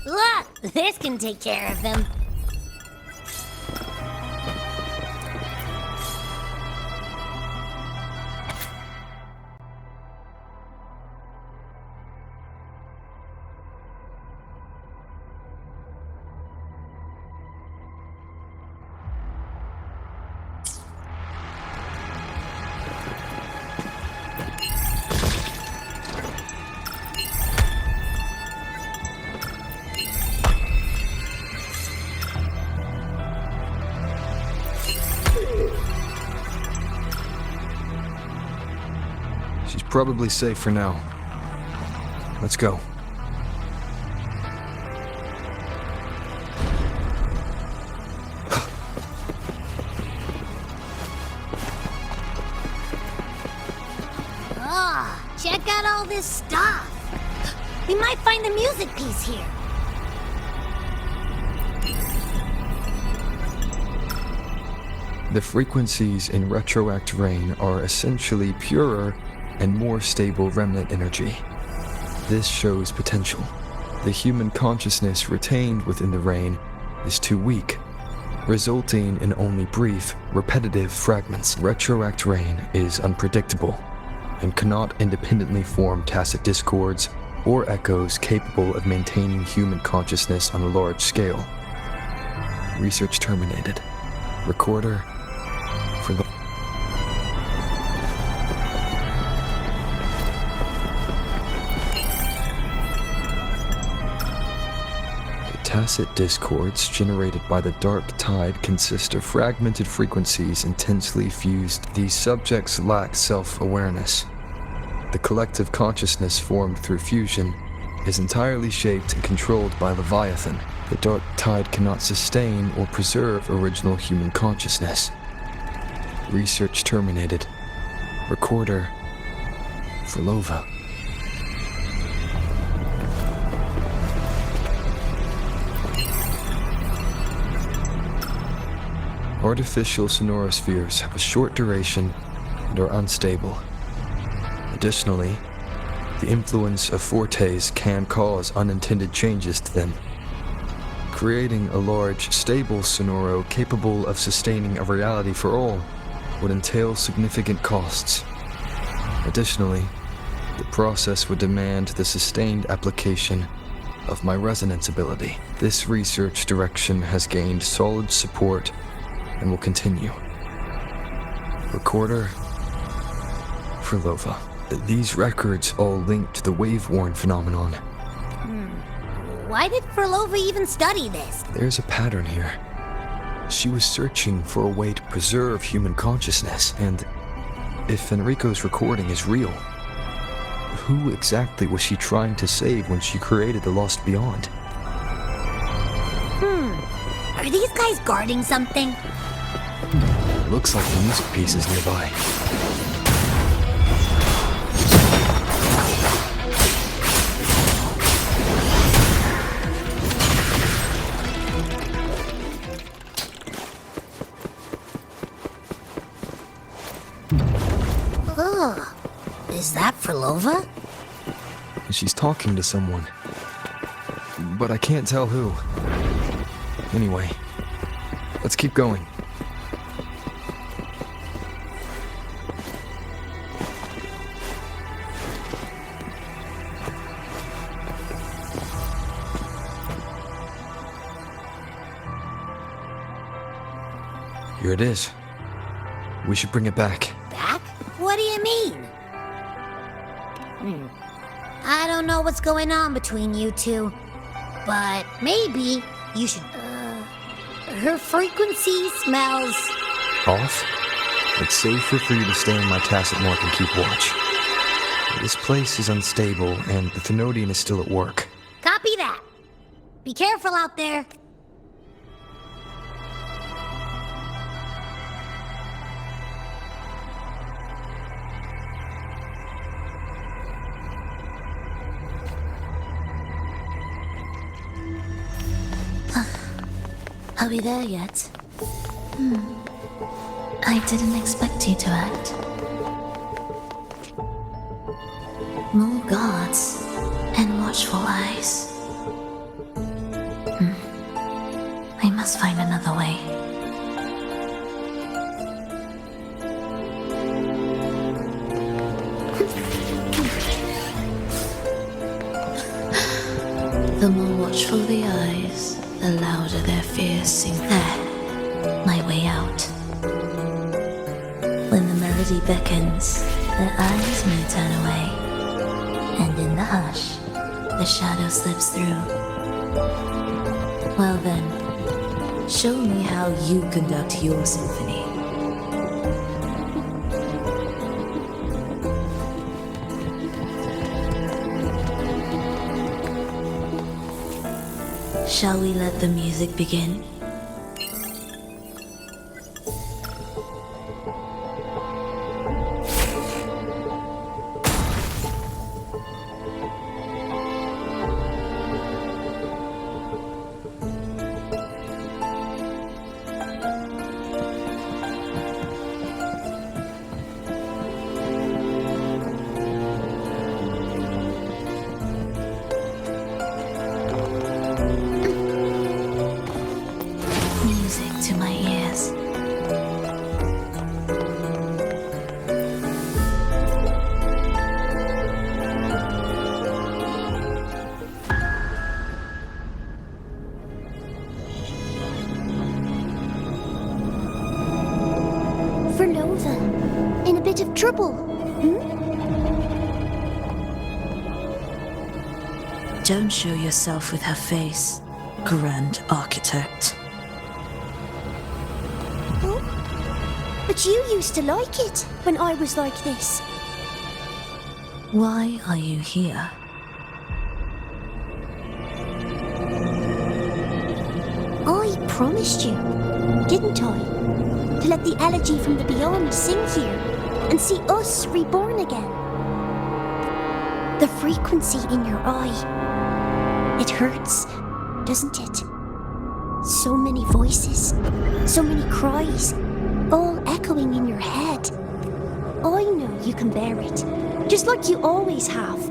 Look, this can take care of them. She's probably safe for now. Let's go. Oh, check out all this stuff. We might find the music piece here. The frequencies in retroact rain are essentially purer and more stable remnant energy. This shows potential. The human consciousness retained within the rain is too weak, resulting in only brief, repetitive fragments. Retroact rain is unpredictable and cannot independently form tacit discords or echoes capable of maintaining human consciousness on a large scale. Research terminated. Recorder for the... Tacit discords generated by the dark tide consist of fragmented frequencies intensely fused. These subjects lack self-awareness. The collective consciousness formed through fusion is entirely shaped and controlled by Leviathan. The dark tide cannot sustain or preserve original human consciousness. Research terminated. Recorder for Lova. Artificial sonorospheres have a short duration and are unstable. Additionally, the influence of fortes can cause unintended changes to them. Creating a large, stable sonoro capable of sustaining a reality for all would entail significant costs. Additionally, the process would demand the sustained application of my resonance ability. This research direction has gained solid support and will continue. Recorder for Lova. These records all link to the wave-worn phenomenon. Why did Frolova even study this? There's a pattern here. She was searching for a way to preserve human consciousness, and if Enrico's recording is real, who exactly was she trying to save when she created the Lost Beyond? Are these guys guarding something? Looks like the music piece is nearby. Oh, is that Frolova? She's talking to someone, but I can't tell who. Anyway, let's keep going. Here it is. We should bring it back. Back? What do you mean? I don't know what's going on between you two, but maybe you should... her frequency smells... Off? It's safer for you to stay in my tacit mark and keep watch. This place is unstable, and the Thenodian is still at work. Copy that. Be careful out there. Are we there yet? I didn't expect you to act. More guards and watchful eyes. I must find another way. The more watchful the eyes, the louder their fears sing. There, my way out. When the melody beckons, their eyes may turn away, and in the hush, the shadow slips through. Well then, show me how you conduct your symphony. Shall we let the music begin? To my ears. For Nova, in a bit of trouble, Don't show yourself with her face, Grand Architect. But you used to like it when I was like this. Why are you here? I promised you, didn't I? To let the elegy from the beyond sing here and see us reborn again. The frequency in your eye, it hurts, doesn't it? So many voices, so many cries, all echoing in your head. I know you can bear it, just like you always have.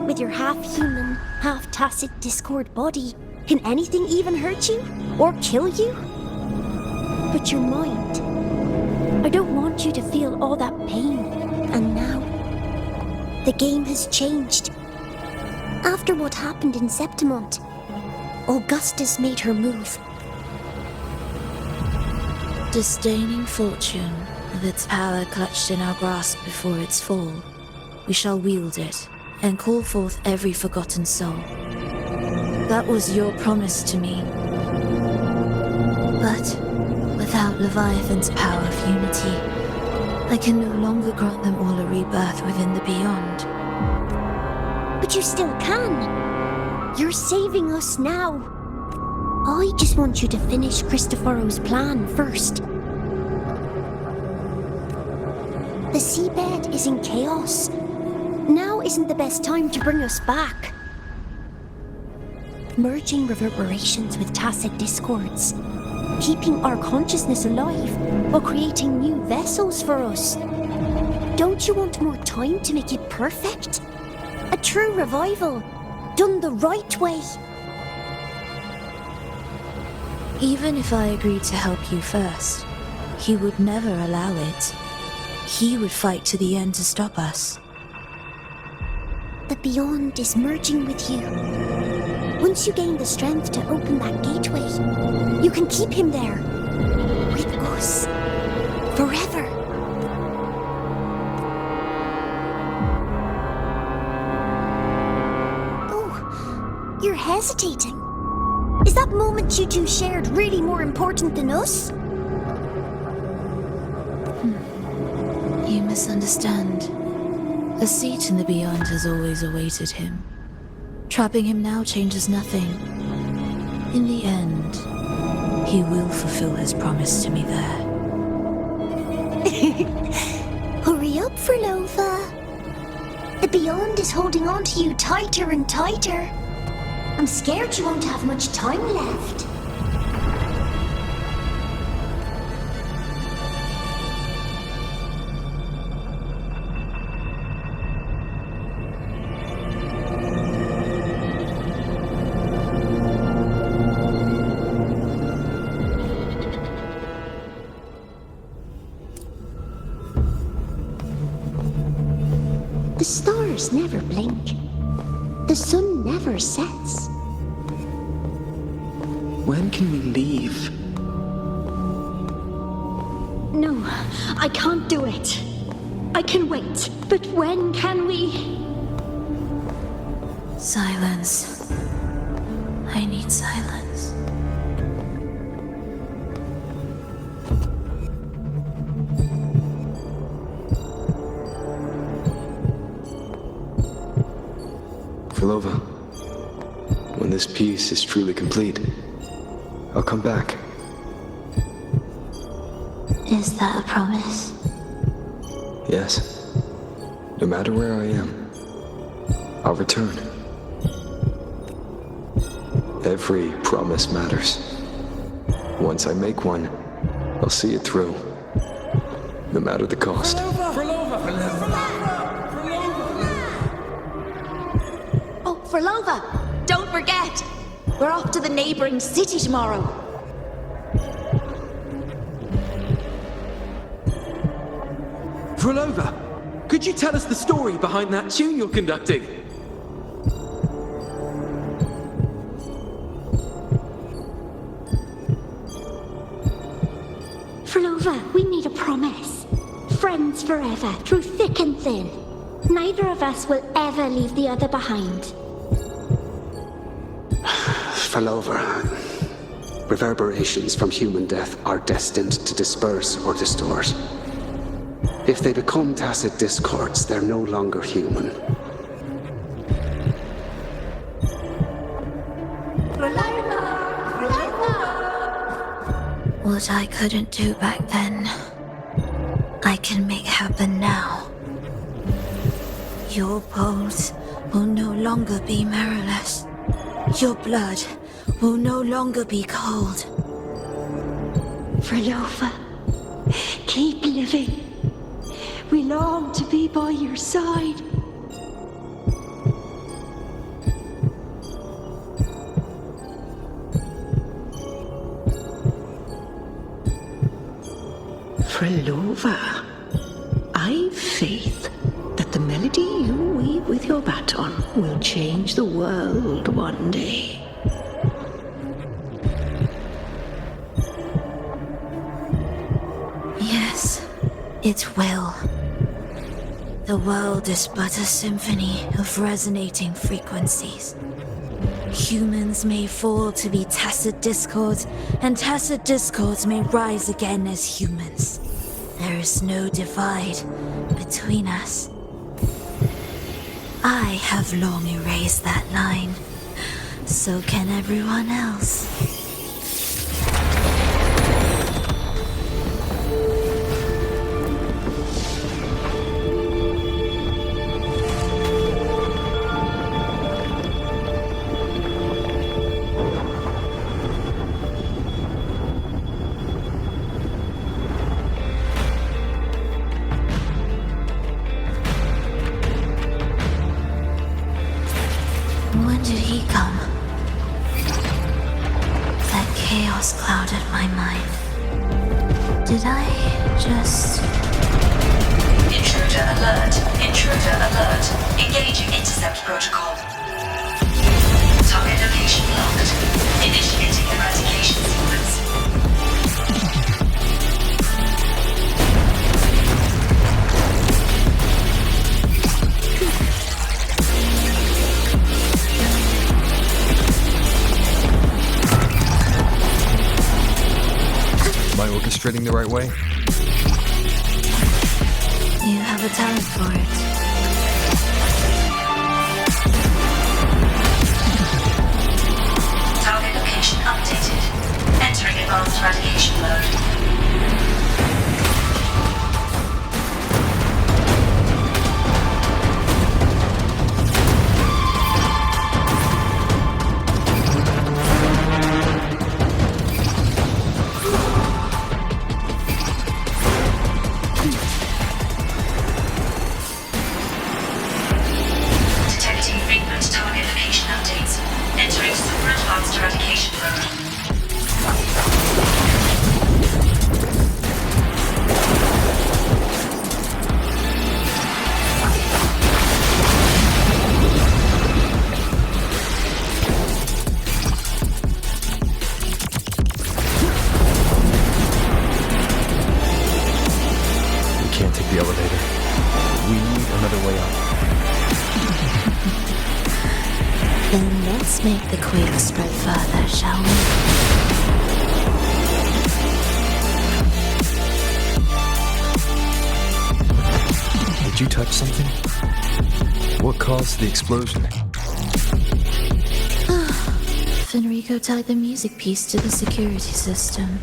With your half-human, half-tacit Discord body, can anything even hurt you? Or kill you? But your mind, I don't want you to feel all that pain. And now, the game has changed. After what happened in Septimont, Augustus made her move. Disdaining fortune, with its power clutched in our grasp before its fall, we shall wield it and call forth every forgotten soul. That was your promise to me. But without Leviathan's power of unity, I can no longer grant them all a rebirth within the beyond. But you still can. You're saving us now. I just want you to finish Cristoforo's plan first. The seabed is in chaos. Now isn't the best time to bring us back. Merging reverberations with tacit discords, keeping our consciousness alive while creating new vessels for us. Don't you want more time to make it perfect? A true revival, done the right way. Even if I agreed to help you first, he would never allow it. He would fight to the end to stop us. The beyond is merging with you. Once you gain the strength to open that gateway, you can keep him there. With us. Forever. Oh, you're hesitating. Is that moment you two shared really more important than us? You misunderstand. A seat in the beyond has always awaited him. Trapping him now changes nothing. In the end, he will fulfill his promise to me there. Hurry up, Frilova. The beyond is holding on to you tighter and tighter. I'm scared you won't have much time left. The stars never blink. The sun never sets. When can we leave? No, I can't do it. I can wait, but when can we? Silence. I need silence. Vilova, when this piece is truly complete, I'll come back. Is that a promise? Yes. No matter where I am, I'll return. Every promise matters. Once I make one, I'll see it through. No matter the cost. Oh, Verlova! Don't forget! We're off to the neighboring city tomorrow. Rolova, could you tell us the story behind that tune you're conducting? Verlova, we need a promise. Friends forever, through thick and thin. Neither of us will ever leave the other behind. Verlova, reverberations from human death are destined to disperse or distort. If they become tacit discords, they're no longer human. What I couldn't do back then, I can make happen now. Your bones will no longer be marrowless. Your blood will no longer be cold. Verlova, keep living. We long to be by your side. Verlova, I've faith that the melody you weave with your baton will change the world one day. Yes, it will. The world is but a symphony of resonating frequencies. Humans may fall to be tacit discords, and tacit discords may rise again as humans. There is no divide between us. I have long erased that line. So can everyone else. When did he come? That chaos clouded my mind. Did I just... Intruder alert. Intruder alert. Engaging intercept protocol. Target location locked. Initiating eradication sequence. Am I orchestrating the right way? You have a talent for it. Target location updated. Entering advanced eradication mode. Detecting frequent target location updates. Entering super advanced eradication mode. don't take the elevator. We need another way up. Then let's make the quake spread further, shall we? Did you touch something? What caused the explosion? Fenrico tied the music piece to the security system.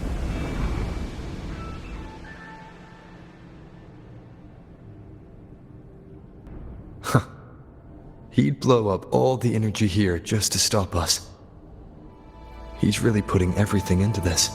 He'd blow up all the energy here just to stop us. He's really putting everything into this.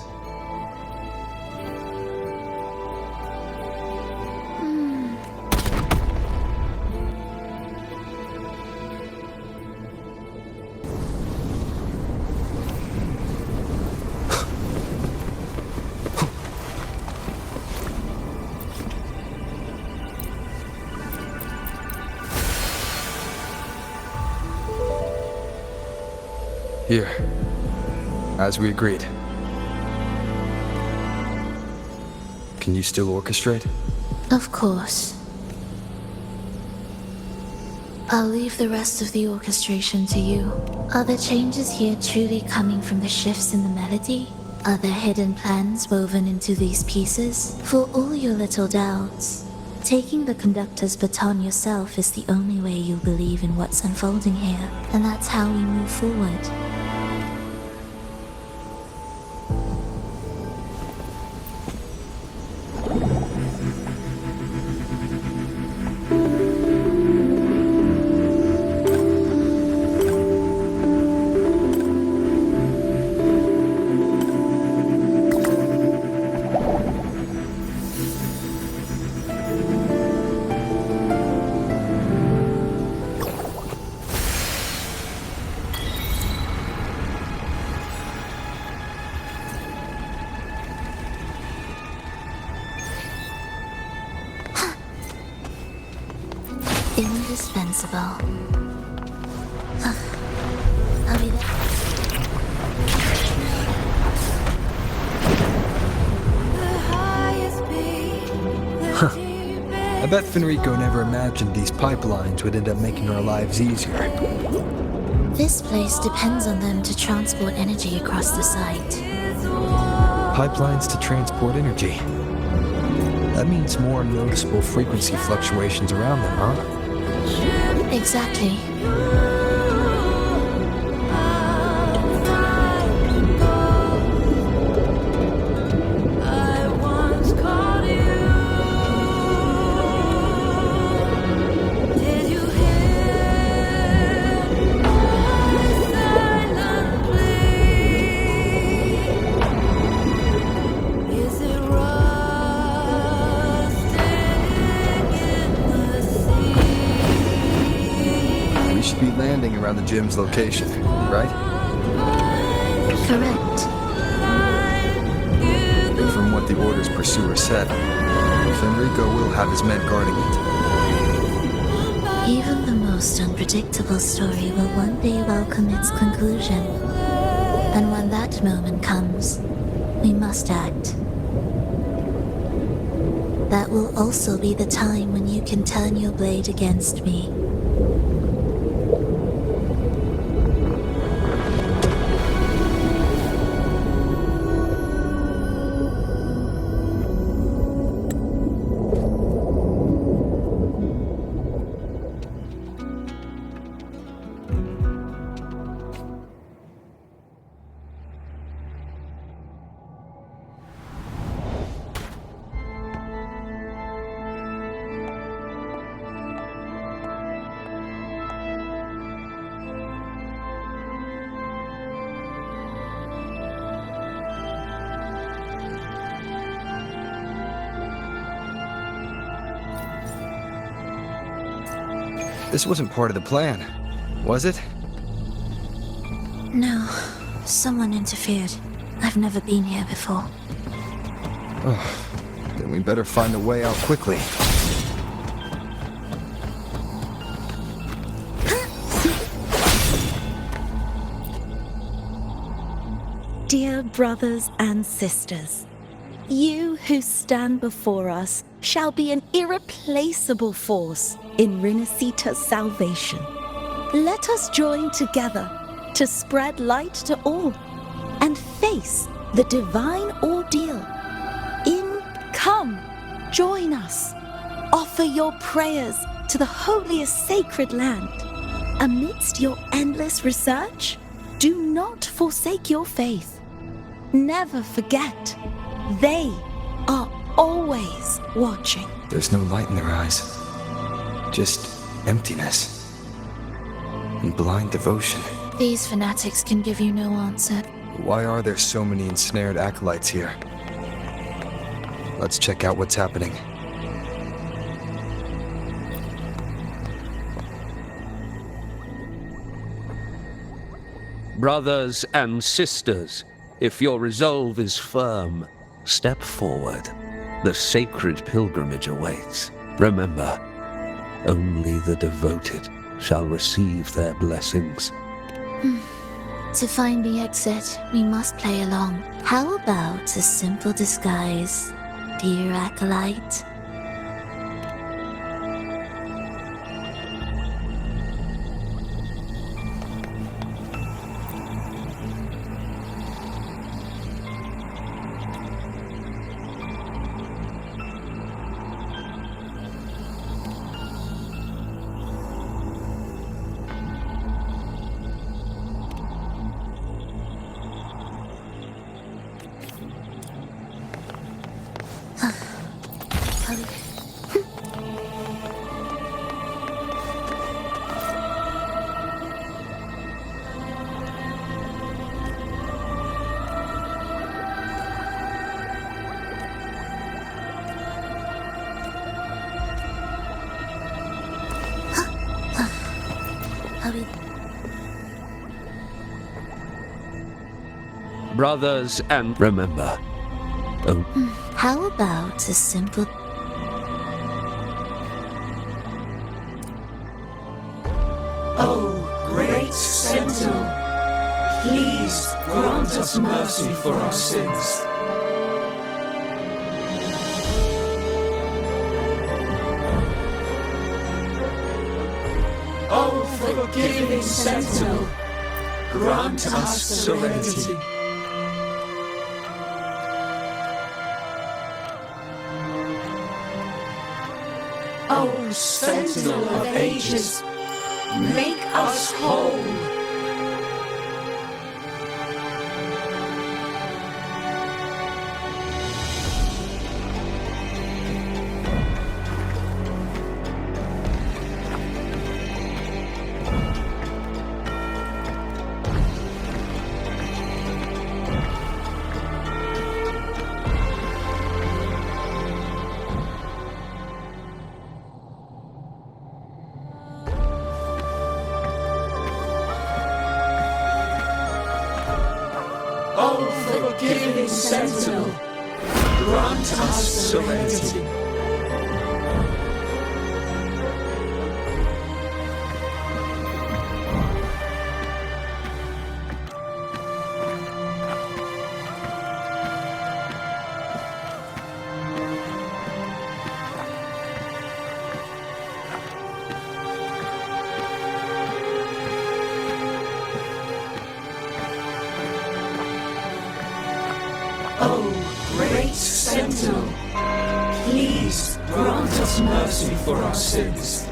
Here, as we agreed. Can you still orchestrate? Of course. I'll leave the rest of the orchestration to you. Are the changes here truly coming from the shifts in the melody? Are there hidden plans woven into these pieces? For all your little doubts, taking the conductor's baton yourself is the only way you'll believe in what's unfolding here, and that's how we move forward. Indispensable. I'll be there. I bet Fenrico never imagined these pipelines would end up making our lives easier. This place depends on them to transport energy across the site. Pipelines to transport energy. That means more noticeable frequency fluctuations around them, huh? Exactly. Landing around the gym's location, right? Correct. From what the Order's pursuer said, Fenrico will have his men guarding it. Even the most unpredictable story will one day welcome its conclusion. And when that moment comes, we must act. That will also be the time when you can turn your blade against me. This wasn't part of the plan, was it? No, someone interfered. I've never been here before. Oh, then we better find a way out quickly. Dear brothers and sisters, you who stand before us shall be an irreplaceable force in Rinascita's salvation. Let us join together to spread light to all and face the divine ordeal. Come, join us. Offer your prayers to the holiest sacred land. Amidst your endless research, do not forsake your faith. Never forget, they are always watching. There's no light in their eyes. Just emptiness. And blind devotion. These fanatics can give you no answer. Why are there so many ensnared acolytes here? Let's check out what's happening. Brothers and sisters, if your resolve is firm, step forward. The sacred pilgrimage awaits. Remember, only the devoted shall receive their blessings. To find the exit, we must play along. How about a simple disguise, dear acolyte? Brothers and remember. How about a simple... Oh, great Sentinel, please grant us mercy for our sins. Oh, forgiving Sentinel, grant us serenity. Oh, Sentinel of ages, make us whole. Oh, forgiving Sentinel, grant us serenity. Oh, great Sentinel, please grant us mercy for our sins.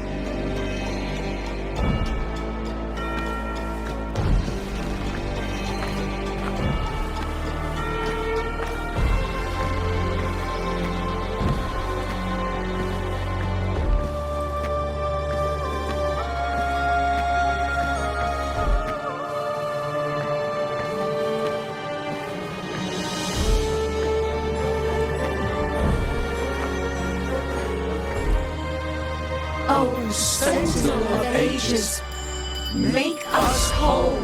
Oh, Sentinel of ages, make us whole.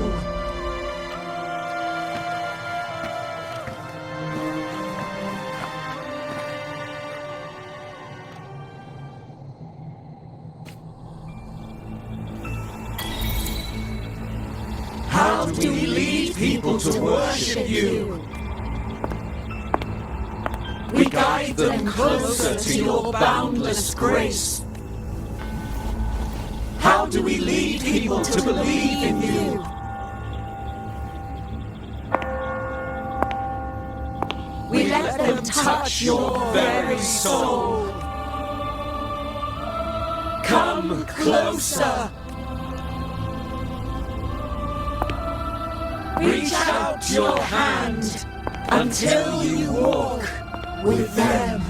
How do we lead people to worship you? We guide them closer to your boundless grace. How do we lead people to believe in you? We let them touch your very soul. Come closer. Reach out your hand until you walk with them.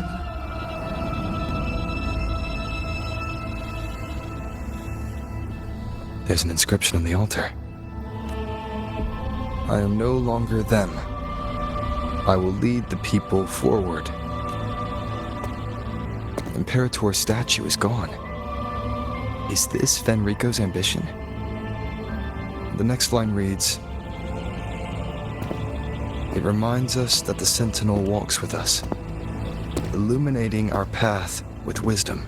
There's an inscription on the altar. I am no longer them. I will lead the people forward. Imperator's statue is gone. Is this Fenrico's ambition? The next line reads, "It reminds us that the Sentinel walks with us, illuminating our path with wisdom."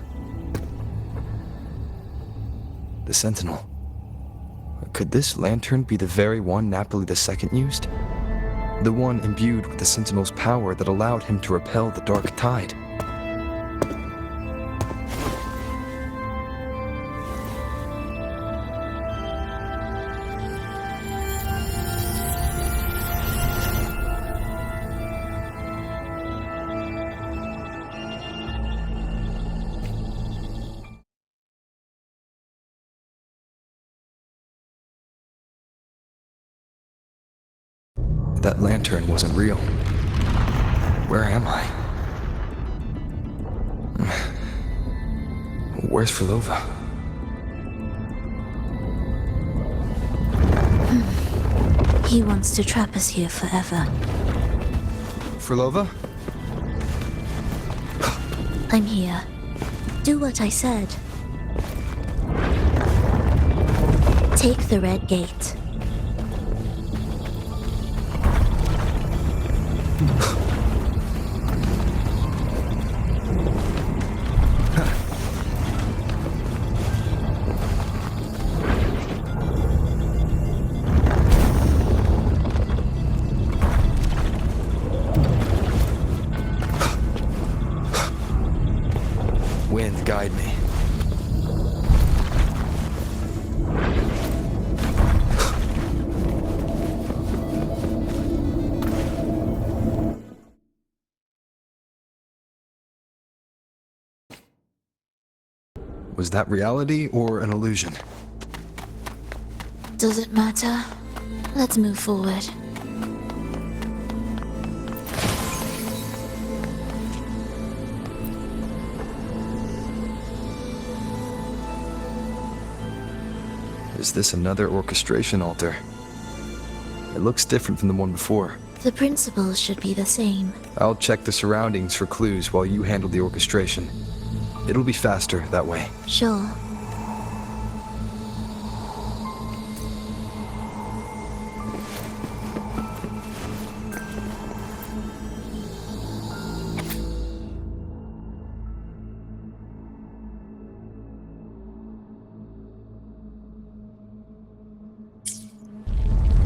The Sentinel. Could this lantern be the very one Napoli II used? The one imbued with the Sentinel's power that allowed him to repel the dark tide? That lantern wasn't real. Where am I? Where's Filova? He wants to trap us here forever. Filova? I'm here. Do what I said. Take the red gate. Wind, guide me. Was that reality or an illusion? Does it matter? Let's move forward. Is this another orchestration altar? It looks different from the one before. The principles should be the same. I'll check the surroundings for clues while you handle the orchestration. It'll be faster that way. Sure.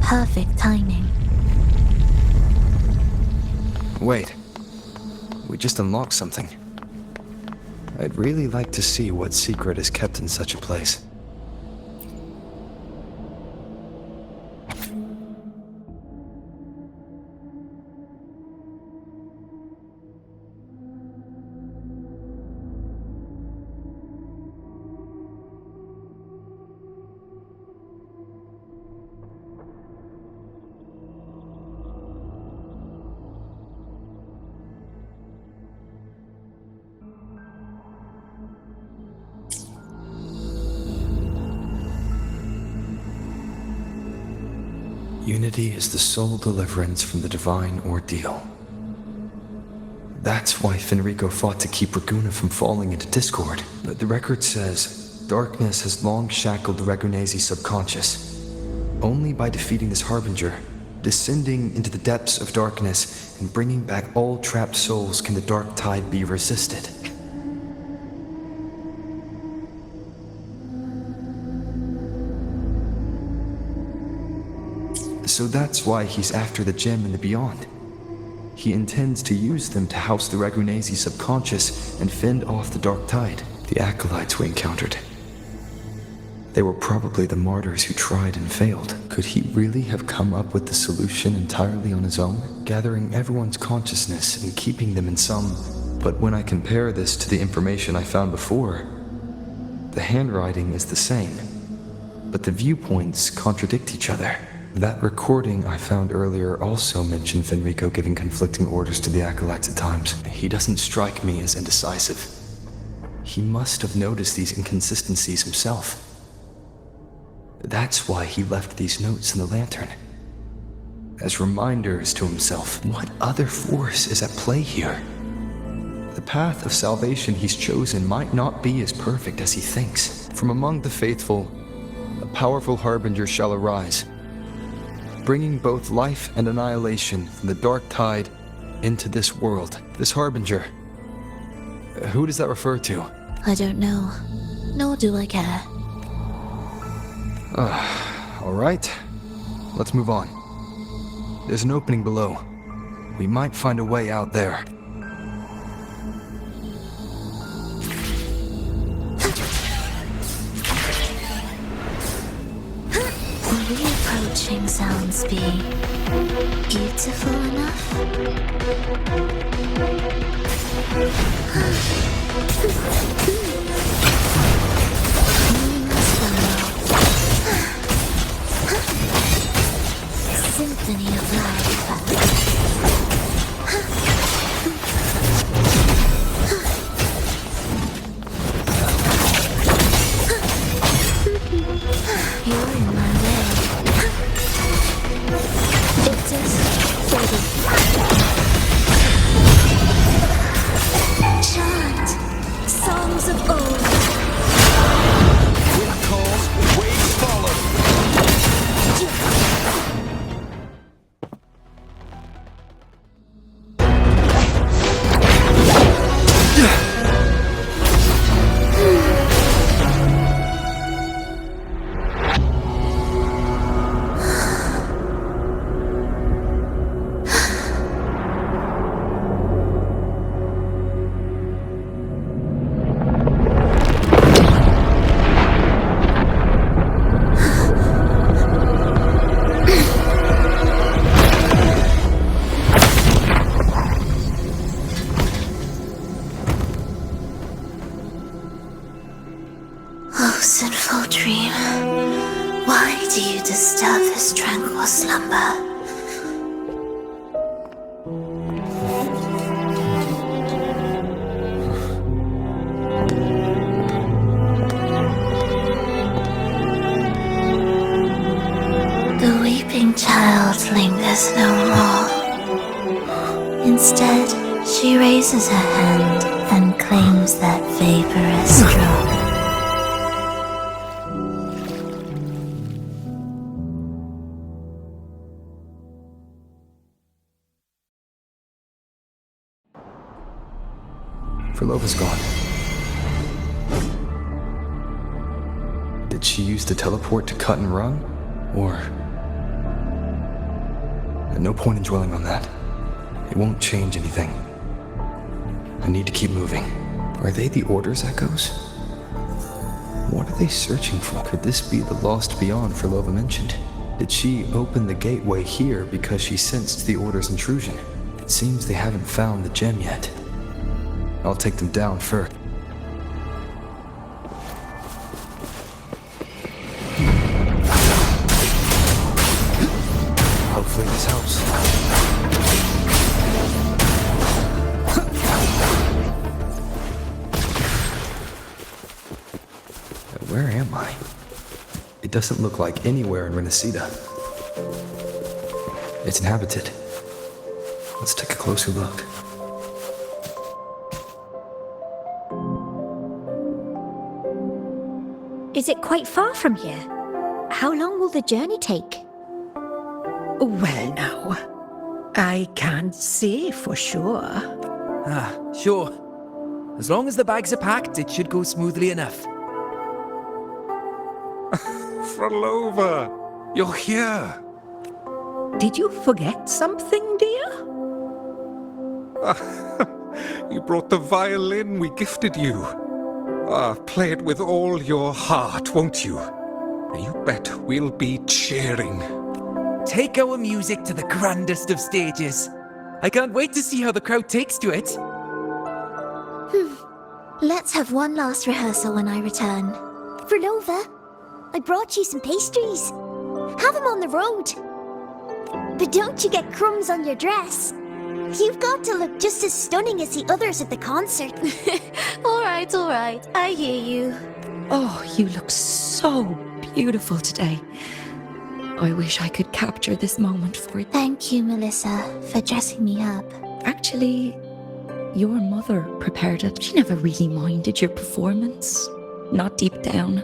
Perfect timing. Wait. We just unlocked something. I'd really like to see what secret is kept in such a place. Unity is the sole deliverance from the divine ordeal. That's why Fenrico fought to keep Raguna from falling into discord. But the record says, darkness has long shackled the Ragunese's subconscious. Only by defeating this harbinger, descending into the depths of darkness, and bringing back all trapped souls can the dark tide be resisted. So that's why he's after the gem in the beyond. he intends to use them to house the Ragunesi subconscious and fend off the dark tide. The acolytes we encountered. They were probably the martyrs who tried and failed. Could he really have come up with the solution entirely on his own? Gathering everyone's consciousness and keeping them in some... But when I compare this to the information I found before, the handwriting is the same, but the viewpoints contradict each other. That recording I found earlier also mentioned Fenrico giving conflicting orders to the acolytes at times. He doesn't strike me as indecisive. He must have noticed these inconsistencies himself. That's why he left these notes in the lantern. As reminders to himself. What other force is at play here? The path of salvation he's chosen might not be as perfect as he thinks. From among the faithful, a powerful harbinger shall arise, bringing both life and annihilation from the dark tide into this world. This harbinger, who does that refer to? I don't know, nor do I care. All right, let's move on. There's an opening below. We might find a way out there. Will the approaching sounds be beautiful enough? Symphony of life. You're in my way. It is ready. Chant songs of old. Wind calls, waves follow. Oh, sinful dream, why do you disturb this tranquil slumber? The weeping child lingers no more. Instead, she raises her hand and claims that vaporous drop. Verlova's gone. Did she use the teleport to cut and run? Or... No point in dwelling on that. It won't change anything. I need to keep moving. Are they the Order's echoes? What are they searching for? Could this be the lost beyond Verlova mentioned? Did she open the gateway here because she sensed the Order's intrusion? It seems they haven't found the gem yet. I'll take them down first. Hopefully this helps. Where am I? It doesn't look like anywhere in Rinascita. It's inhabited. Let's take a closer look. Is it quite far from here? How long will the journey take? Well, now, I can't say for sure. Sure. As long as the bags are packed, it should go smoothly enough. Verlova, you're here. Did you forget something, dear? You brought the violin we gifted you. Play it with all your heart, won't you? You bet we'll be cheering. Take our music to the grandest of stages. I can't wait to see how the crowd takes to it. Let's have one last rehearsal when I return. Verlova, I brought you some pastries. Have them on the road. But don't you get crumbs on your dress. You've got to look just as stunning as the others at the concert. All right, I hear you. Oh, you look so beautiful today. I wish I could capture this moment for you. Thank you, Melissa, for dressing me up. Actually, your mother prepared it. She never really minded your performance. Not deep down.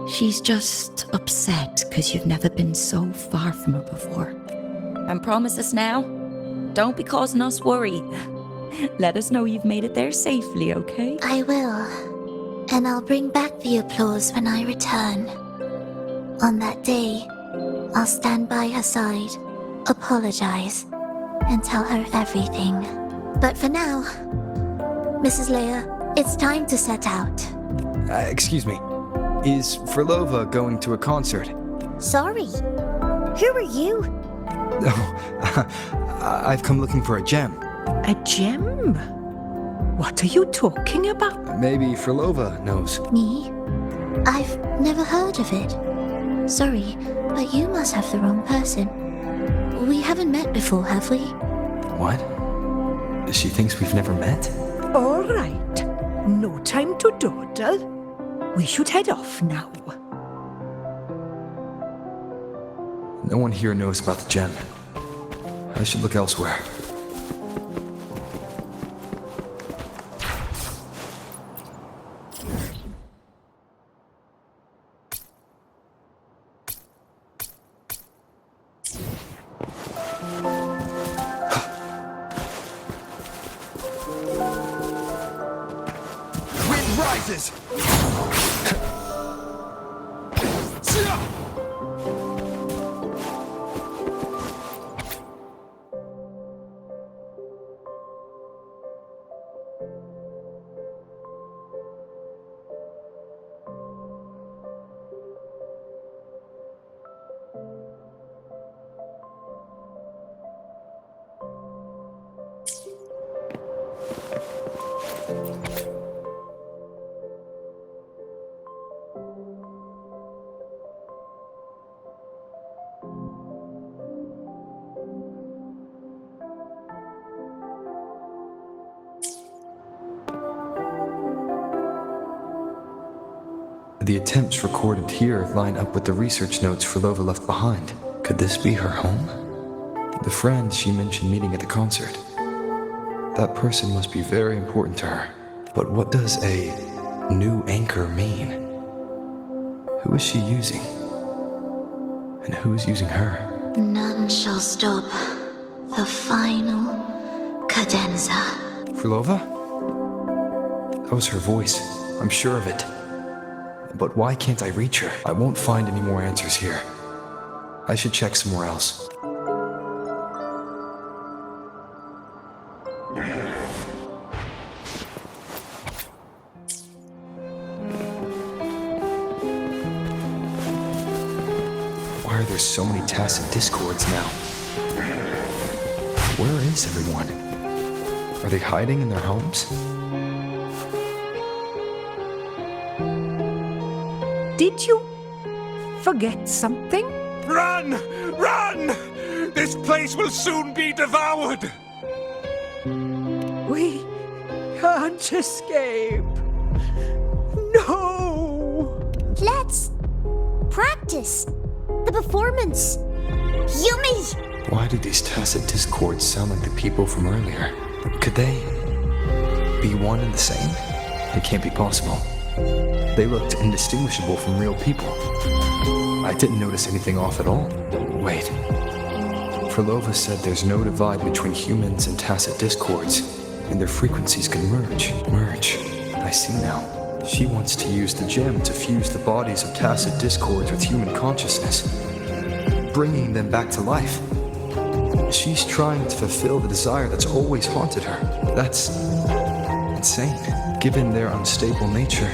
She's just upset because you've never been so far from her before. And promise us now, don't be causing us worry. Let us know you've made it there safely, okay? I will. And I'll bring back the applause when I return. On that day, I'll stand by her side, apologize, and tell her everything. But for now, Mrs. Leia, it's time to set out. Excuse me. Is Verlova going to a concert? Sorry. Who are you? Oh, I've come looking for a gem. A gem? What are you talking about? Maybe Verlova knows. Me? I've never heard of it. Sorry, but you must have the wrong person. We haven't met before, have we? What? She thinks we've never met? All right. No time to dawdle. We should head off now. No one here knows about the gem. I should look elsewhere. Wind rises! The attempts recorded here line up with the research notes Verlova left behind. Could this be her home? The friend she mentioned meeting at the concert. That person must be very important to her. But what does a new anchor mean? Who is she using? And who is using her? None shall stop the final cadenza. Verlova? That was her voice. I'm sure of it. But why can't I reach her? I won't find any more answers here. I should check somewhere else. Why are there so many tacit discords now? Where is everyone? Are they hiding in their homes? Did you forget something? Run! Run! This place will soon be devoured! We can't escape. No! Let's practice the performance. Yummy! Why do these tacit discords sound like the people from earlier? Could they be one and the same? It can't be possible. They looked indistinguishable from real people. I didn't notice anything off at all. Wait. Verlova said there's no divide between humans and tacit discords, and their frequencies can merge. Merge. I see now. She wants to use the gem to fuse the bodies of tacit discords with human consciousness, bringing them back to life. She's trying to fulfill the desire that's always haunted her. That's insane, given their unstable nature.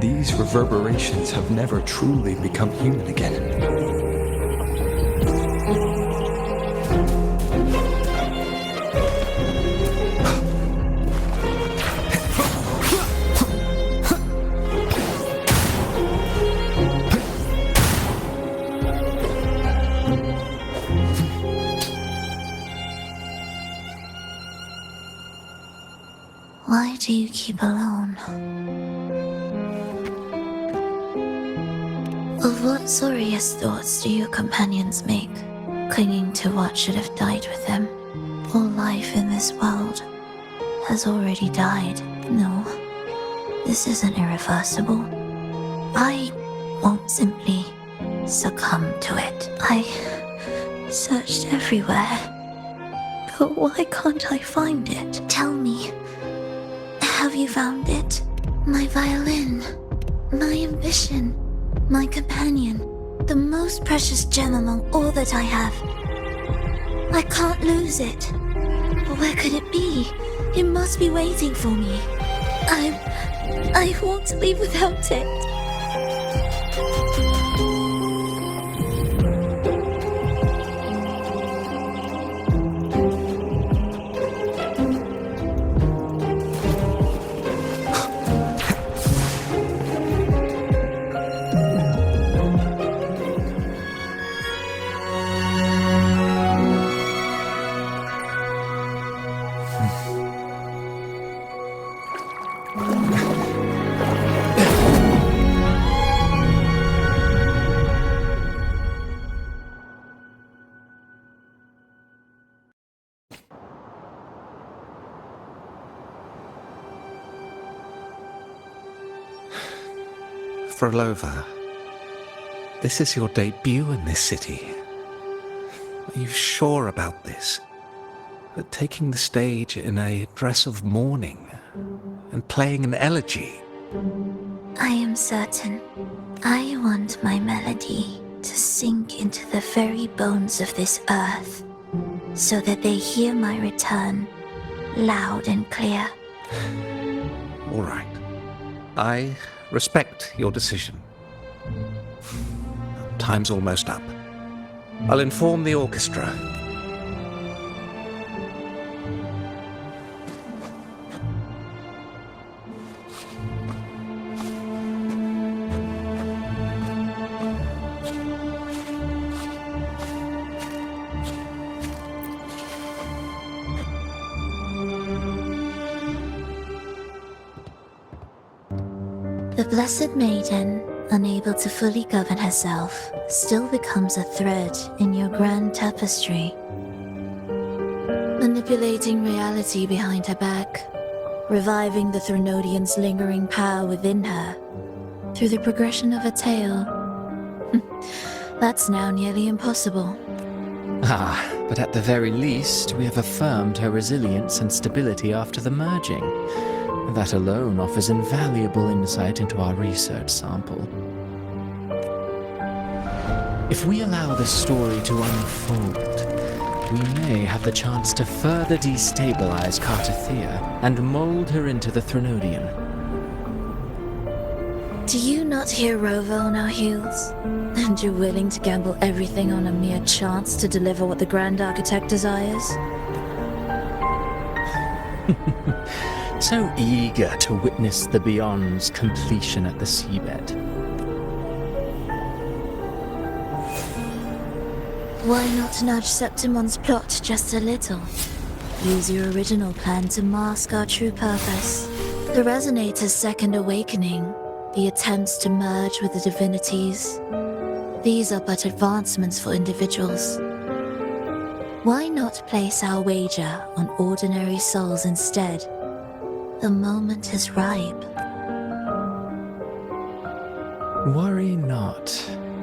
These reverberations have never truly become human again. Why do you keep alone? Of what sorriest thoughts do your companions make, clinging to what should have died with them? All life in this world has already died. No, this isn't irreversible. I won't simply succumb to it. I searched everywhere, but why can't I find it? Tell me. Have you found it? My violin, my ambition, my companion, the most precious gem among all that I have. I can't lose it. Where could it be? It must be waiting for me. I won't leave without it. Rover, this is your debut in this city. Are you sure about this? That taking the stage in a dress of mourning and playing an elegy? I am certain. I want my melody to sink into the very bones of this earth, so that they hear my return loud and clear. All right. I respect your decision. Time's almost up. I'll inform the orchestra. The Blessed Maiden, unable to fully govern herself, still becomes a thread in your grand tapestry, manipulating reality behind her back, reviving the Threnodian's lingering power within her through the progression of a tale. That's now nearly impossible. But at the very least, we have affirmed her resilience and stability after the merging. That alone offers invaluable insight into our research sample. If we allow this story to unfold, we may have the chance to further destabilize Cartathea and mold her into the Threnodian. Do you not hear Rover on our heels? And you're willing to gamble everything on a mere chance to deliver what the Grand Architect desires? So eager to witness the Beyond's completion at the seabed. Why not nudge Septimon's plot just a little? Use your original plan to mask our true purpose. The Resonator's second awakening, the attempts to merge with the divinities. These are but advancements for individuals. Why not place our wager on ordinary souls instead? The moment is ripe. Worry not.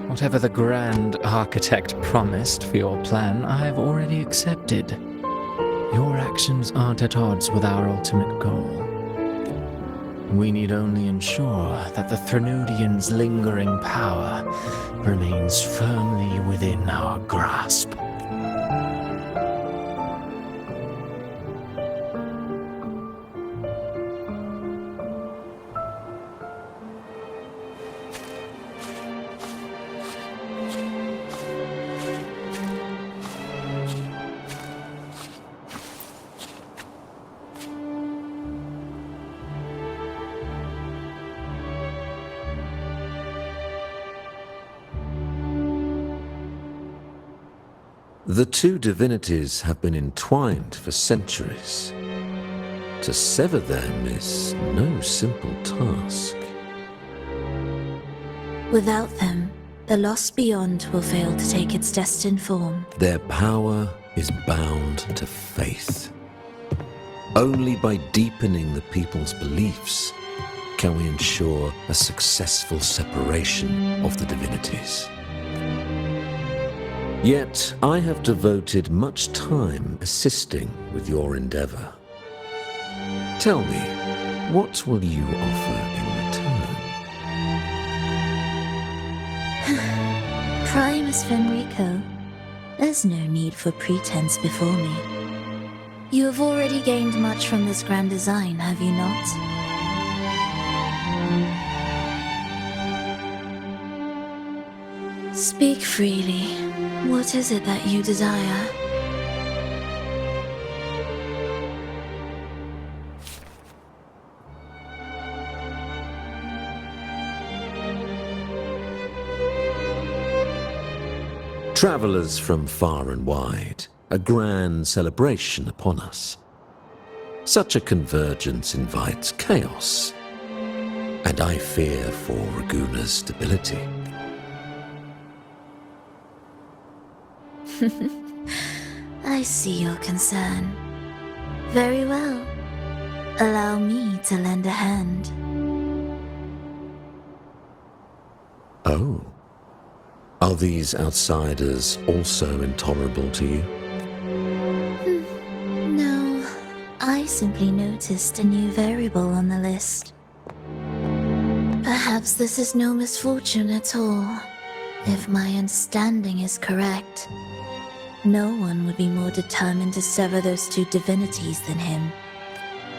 Whatever the Grand Architect promised for your plan, I have already accepted. Your actions aren't at odds with our ultimate goal. We need only ensure that the Threnodian's lingering power remains firmly within our grasp. The two divinities have been entwined for centuries. To sever them is no simple task. Without them, the lost beyond will fail to take its destined form. Their power is bound to faith. Only by deepening the people's beliefs can we ensure a successful separation of the divinities. Yet I have devoted much time assisting with your endeavor. Tell me, what will you offer in return? Primus Fenrico, there's no need for pretense before me. You have already gained much from this grand design, have you not? Speak freely. What is it that you desire? Travelers from far and wide, a grand celebration upon us. Such a convergence invites chaos, and I fear for Raguna's stability. I see your concern. Very well. Allow me to lend a hand. Oh. Are these outsiders also intolerable to you? No, I simply noticed a new variable on the list. Perhaps this is no misfortune at all. If my understanding is correct, no one would be more determined to sever those two divinities than him.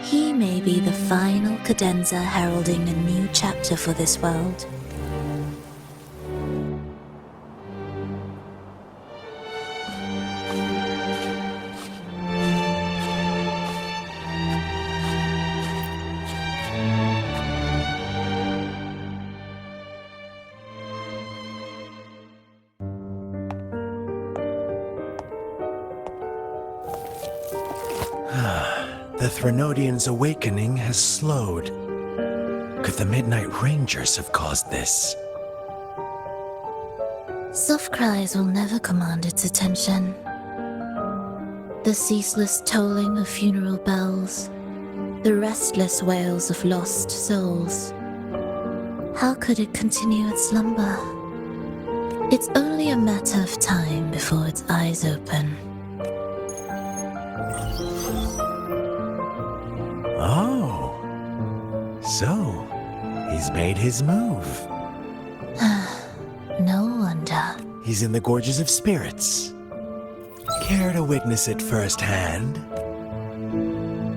He may be the final cadenza heralding a new chapter for this world. The Threnodian's awakening has slowed. Could the Midnight Rangers have caused this? Soft cries will never command its attention. The ceaseless tolling of funeral bells, the restless wails of lost souls. How could it continue its slumber? It's only a matter of time before its eyes open. Oh. So, he's made his move. No wonder. He's in the Gorges of Spirits. Care to witness it firsthand?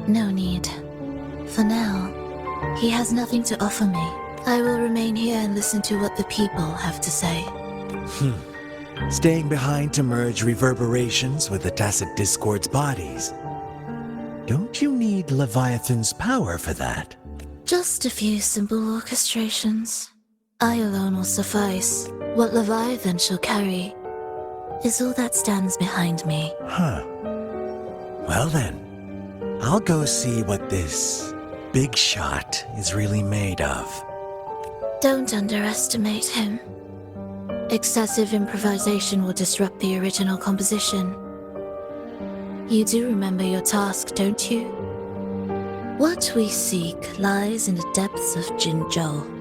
No need. For now, he has nothing to offer me. I will remain here and listen to what the people have to say. Staying behind to merge reverberations with the Tacit Discord's bodies. Don't you need Leviathan's power for that? Just a few simple orchestrations. I alone will suffice. What Leviathan shall carry is all that stands behind me. Well then, I'll go see what this big shot is really made of. Don't underestimate him. Excessive improvisation will disrupt the original composition. You do remember your task, don't you? What we seek lies in the depths of Jinzhou.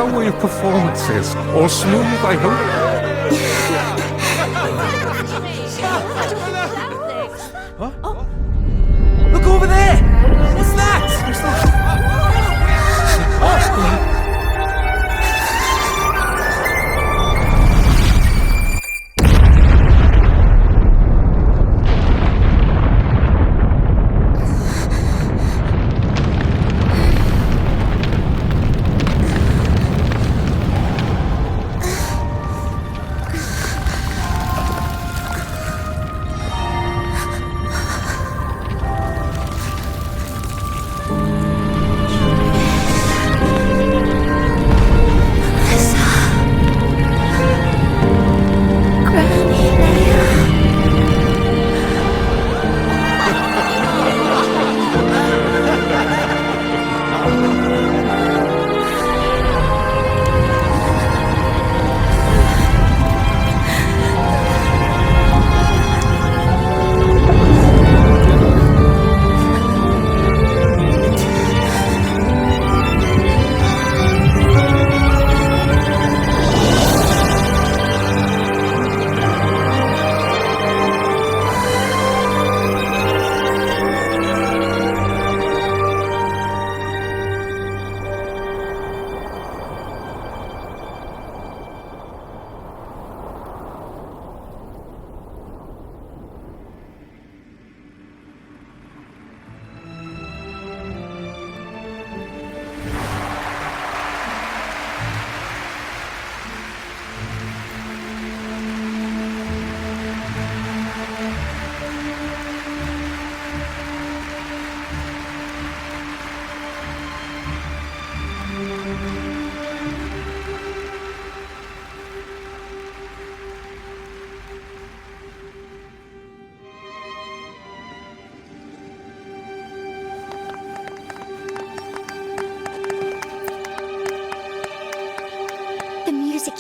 How were your performances? All smooth, I hope? Look over there! What's that?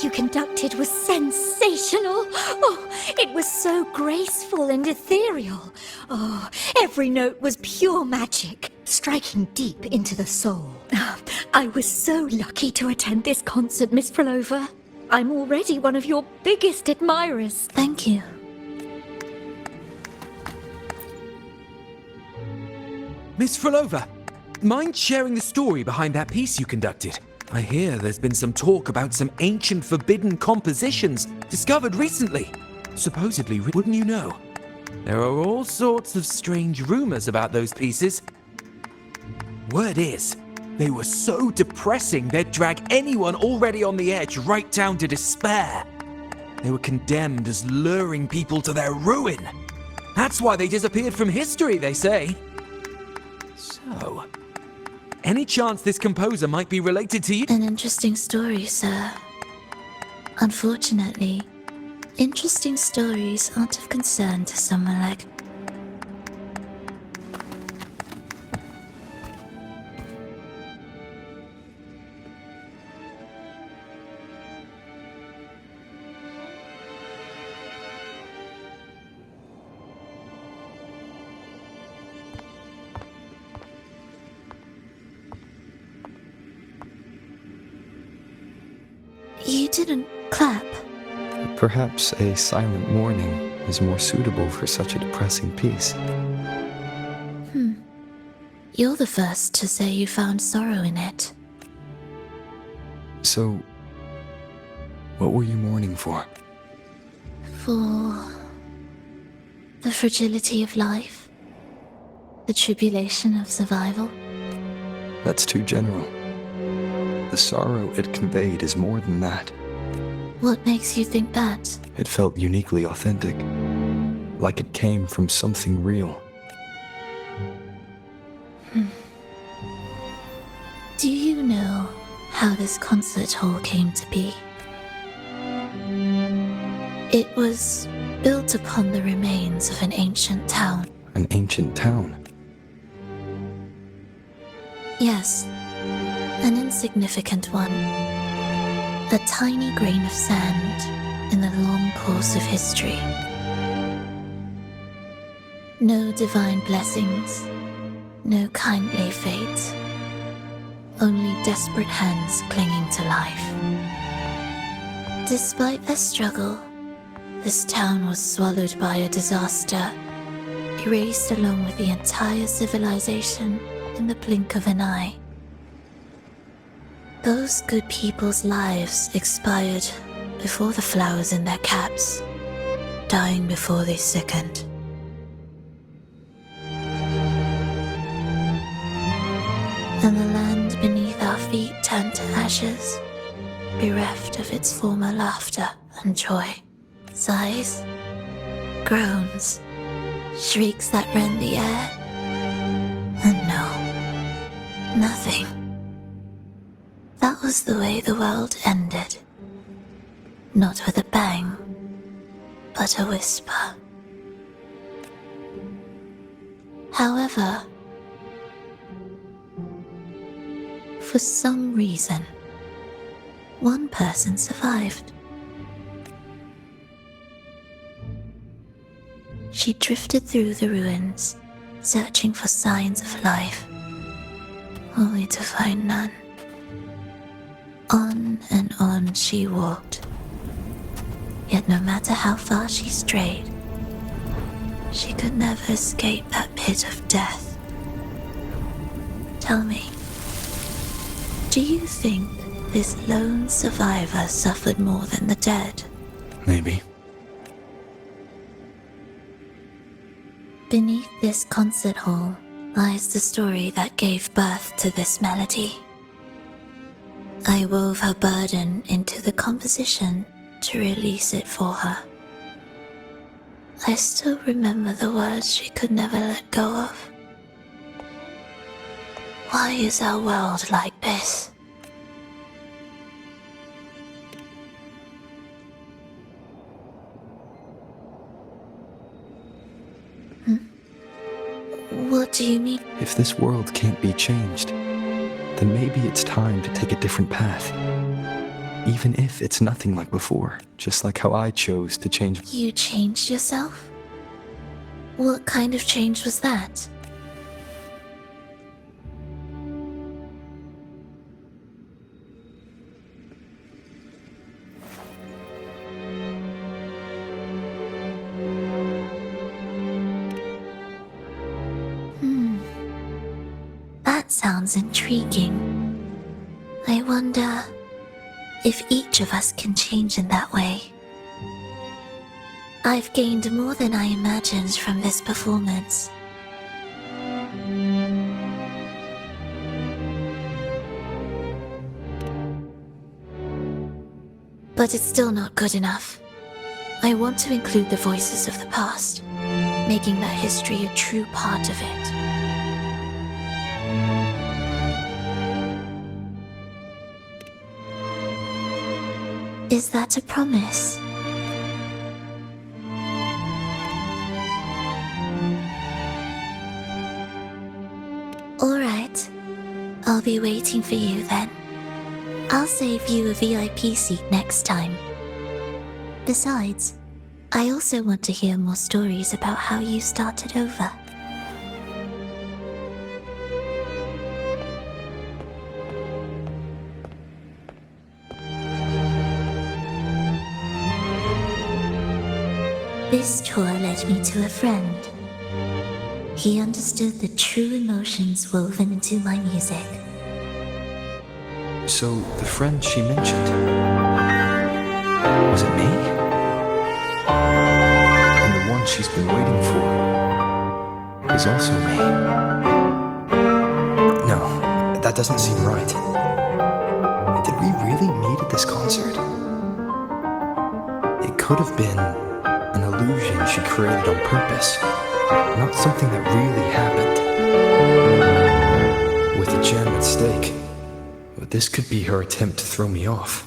You conducted was sensational. Oh, it was so graceful and ethereal. Oh, every note was pure magic, striking deep into the soul. I was so lucky to attend this concert, Miss Frolova. I'm already one of your biggest admirers. Thank you. Miss Frolova, mind sharing the story behind that piece you conducted? I hear there's been some talk about some ancient forbidden compositions discovered recently. Supposedly, wouldn't you know? There are all sorts of strange rumors about those pieces. Word is, they were so depressing they'd drag anyone already on the edge right down to despair. They were condemned as luring people to their ruin. That's why they disappeared from history, they say. So, any chance this composer might be related to you? An interesting story, sir. Unfortunately, interesting stories aren't of concern to someone like... You didn't clap. Perhaps a silent mourning is more suitable for such a depressing piece. You're the first to say you found sorrow in it. So, what were you mourning for? For the fragility of life, the tribulation of survival. That's too general. The sorrow it conveyed is more than that. What makes you think that? It felt uniquely authentic, like it came from something real. Do you know how this concert hall came to be? It was built upon the remains of an ancient town. An ancient town? Yes, an insignificant one. A tiny grain of sand in the long course of history. No divine blessings, no kindly fate. only desperate hands clinging to life. Despite their struggle, this town was swallowed by a disaster, erased along with the entire civilization in the blink of an eye. Those good people's lives expired before the flowers in their caps, dying before they sickened. And the land beneath our feet turned to ashes, bereft of its former laughter and joy. Sighs, groans, shrieks that rend the air. And no, nothing. That was the way the world ended. Not with a bang, but a whisper. However, for some reason, one person survived. She drifted through the ruins, searching for signs of life, only to find none. On and on she walked. Yet no matter how far she strayed, she could never escape that pit of death. Tell me, do you think this lone survivor suffered more than the dead? Maybe. Beneath this concert hall lies the story that gave birth to this melody. I wove her burden into the composition to release it for her. I still remember the words she could never let go of. Why is our world like this? What do you mean? If this world can't be changed, then maybe it's time to take a different path. Even if it's nothing like before, just like how I chose to change. You changed yourself? What kind of change was that? That sounds intriguing. I wonder if each of us can change in that way. I've gained more than I imagined from this performance. But it's still not good enough. I want to include the voices of the past, making that history a true part of it. Is that a promise? All right. I'll be waiting for you then. I'll save you a VIP seat next time. Besides, I also want to hear more stories about how you started over. This tour led me to a friend. He understood the true emotions woven into my music. So, the friend she mentioned, was it me? And the one she's been waiting for is also me. No, that doesn't seem right. Did we really meet at this concert? It could have been an illusion she created on purpose, not something that really happened. With a gem at stake, but this could be her attempt to throw me off.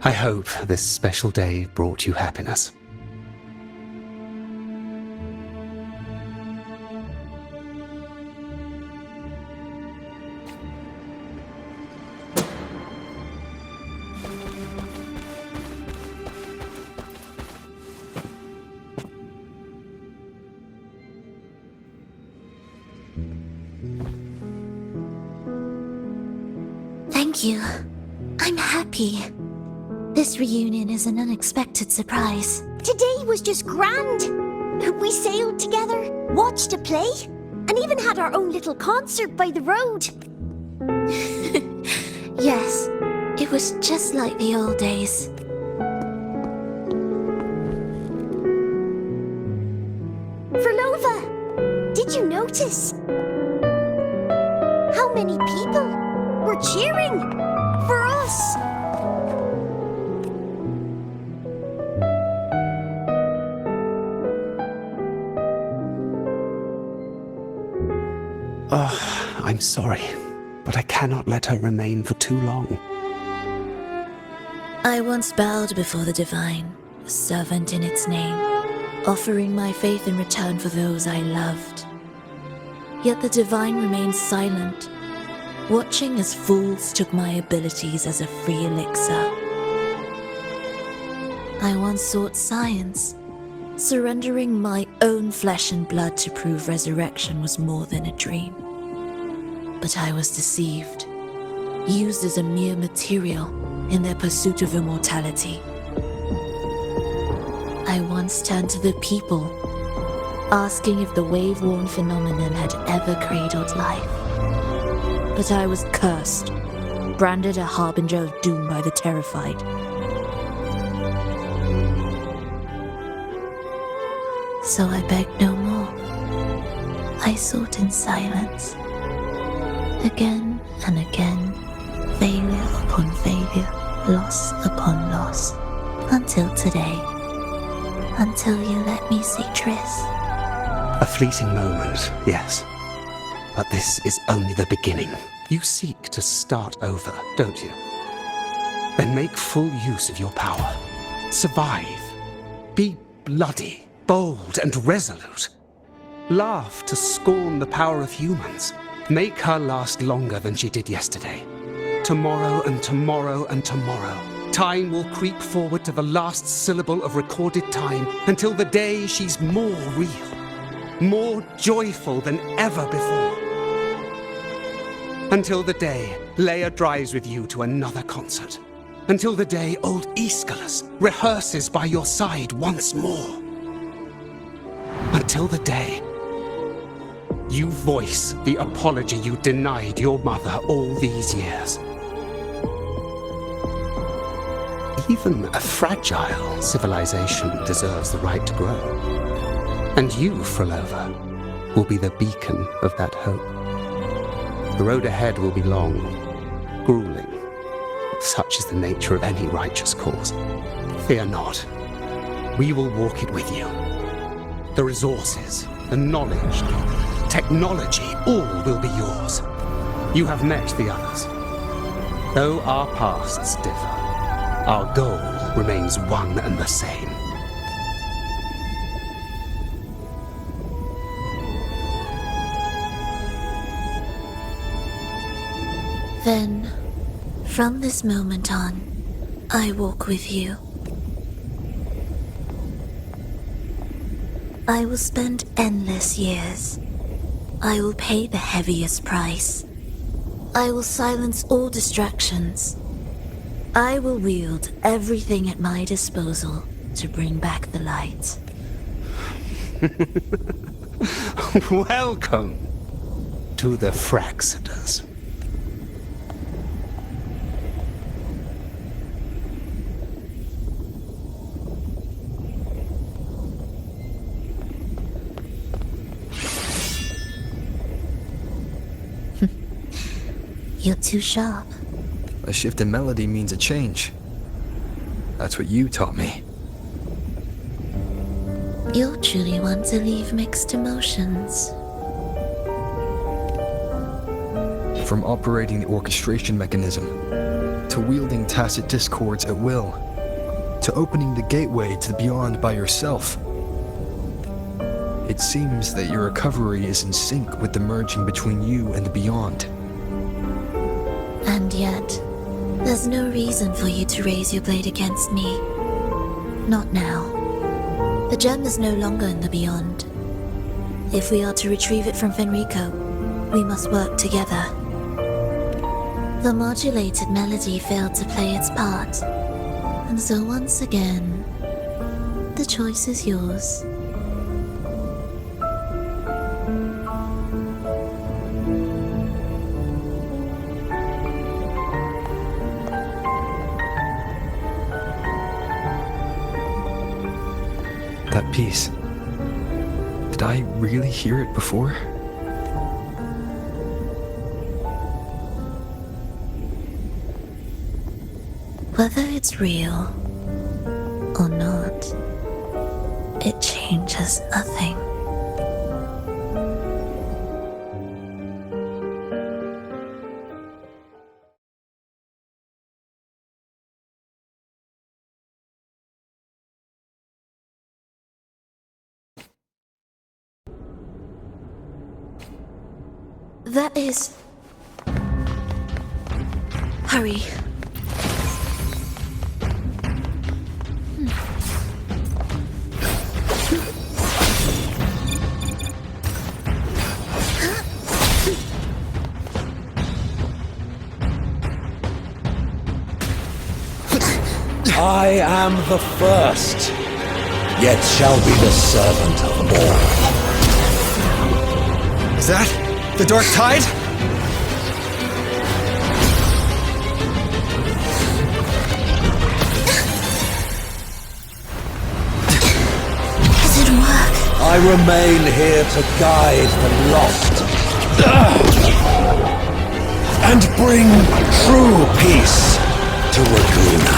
I hope this special day brought you happiness. Thank you. I'm happy. This reunion is an unexpected surprise. Today was just grand. We sailed together, watched a play, and even had our own little concert by the road. Yes, it was just like the old days. Verlova, did you notice? How many people were cheering for us? Oh, I'm sorry, but I cannot let her remain for too long. I once bowed before the divine, a servant in its name, offering my faith in return for those I loved. Yet the divine remains silent, watching as fools took my abilities as a free elixir. I once sought science, surrendering my own flesh and blood to prove resurrection was more than a dream. But I was deceived, used as a mere material in their pursuit of immortality. I once turned to the people, asking if the wave-worn phenomenon had ever cradled life. But I was cursed, branded a harbinger of doom by the terrified. So I begged no more. I sought in silence. Again and again, failure upon failure, loss upon loss, until today. Until you let me see Triss. A fleeting moment, yes. But this is only the beginning. You seek to start over, don't you? Then make full use of your power. Survive. Be bloody, bold, and resolute. Laugh to scorn the power of humans. Make her last longer than she did yesterday. Tomorrow and tomorrow and tomorrow. Time will creep forward to the last syllable of recorded time until the day she's more real, more joyful than ever before. Until the day Leia drives with you to another concert. Until the day old Aeschylus rehearses by your side once more. Until the day you voice the apology you denied your mother all these years. Even a fragile civilization deserves the right to grow. And you, Frolova, will be the beacon of that hope. The road ahead will be long, grueling. Such is the nature of any righteous cause. Fear not. We will walk it with you. The resources, the knowledge, the technology, all will be yours. You have met the others. Though our pasts differ, our goal remains one and the same. Then, from this moment on, I walk with you. I will spend endless years. I will pay the heaviest price. I will silence all distractions. I will wield everything at my disposal to bring back the light. Welcome to the Fraxiters. You're too sharp. A shift in melody means a change. That's what you taught me. You're truly one to leave mixed emotions. From operating the orchestration mechanism, to wielding tacit discords at will, to opening the gateway to the beyond by yourself. It seems that your recovery is in sync with the merging between you and the beyond. And yet, there's no reason for you to raise your blade against me. Not now. The gem is no longer in the beyond. If we are to retrieve it from Fenrico, we must work together. The modulated melody failed to play its part, and so once again, the choice is yours. That piece. Did I really hear it before? Whether it's real or not, it changes nothing. That is... Hurry. I am the first, yet shall be the servant of all. Is that the Dark Tide? Does it work? I remain here to guide the lost and bring true peace to Laguna.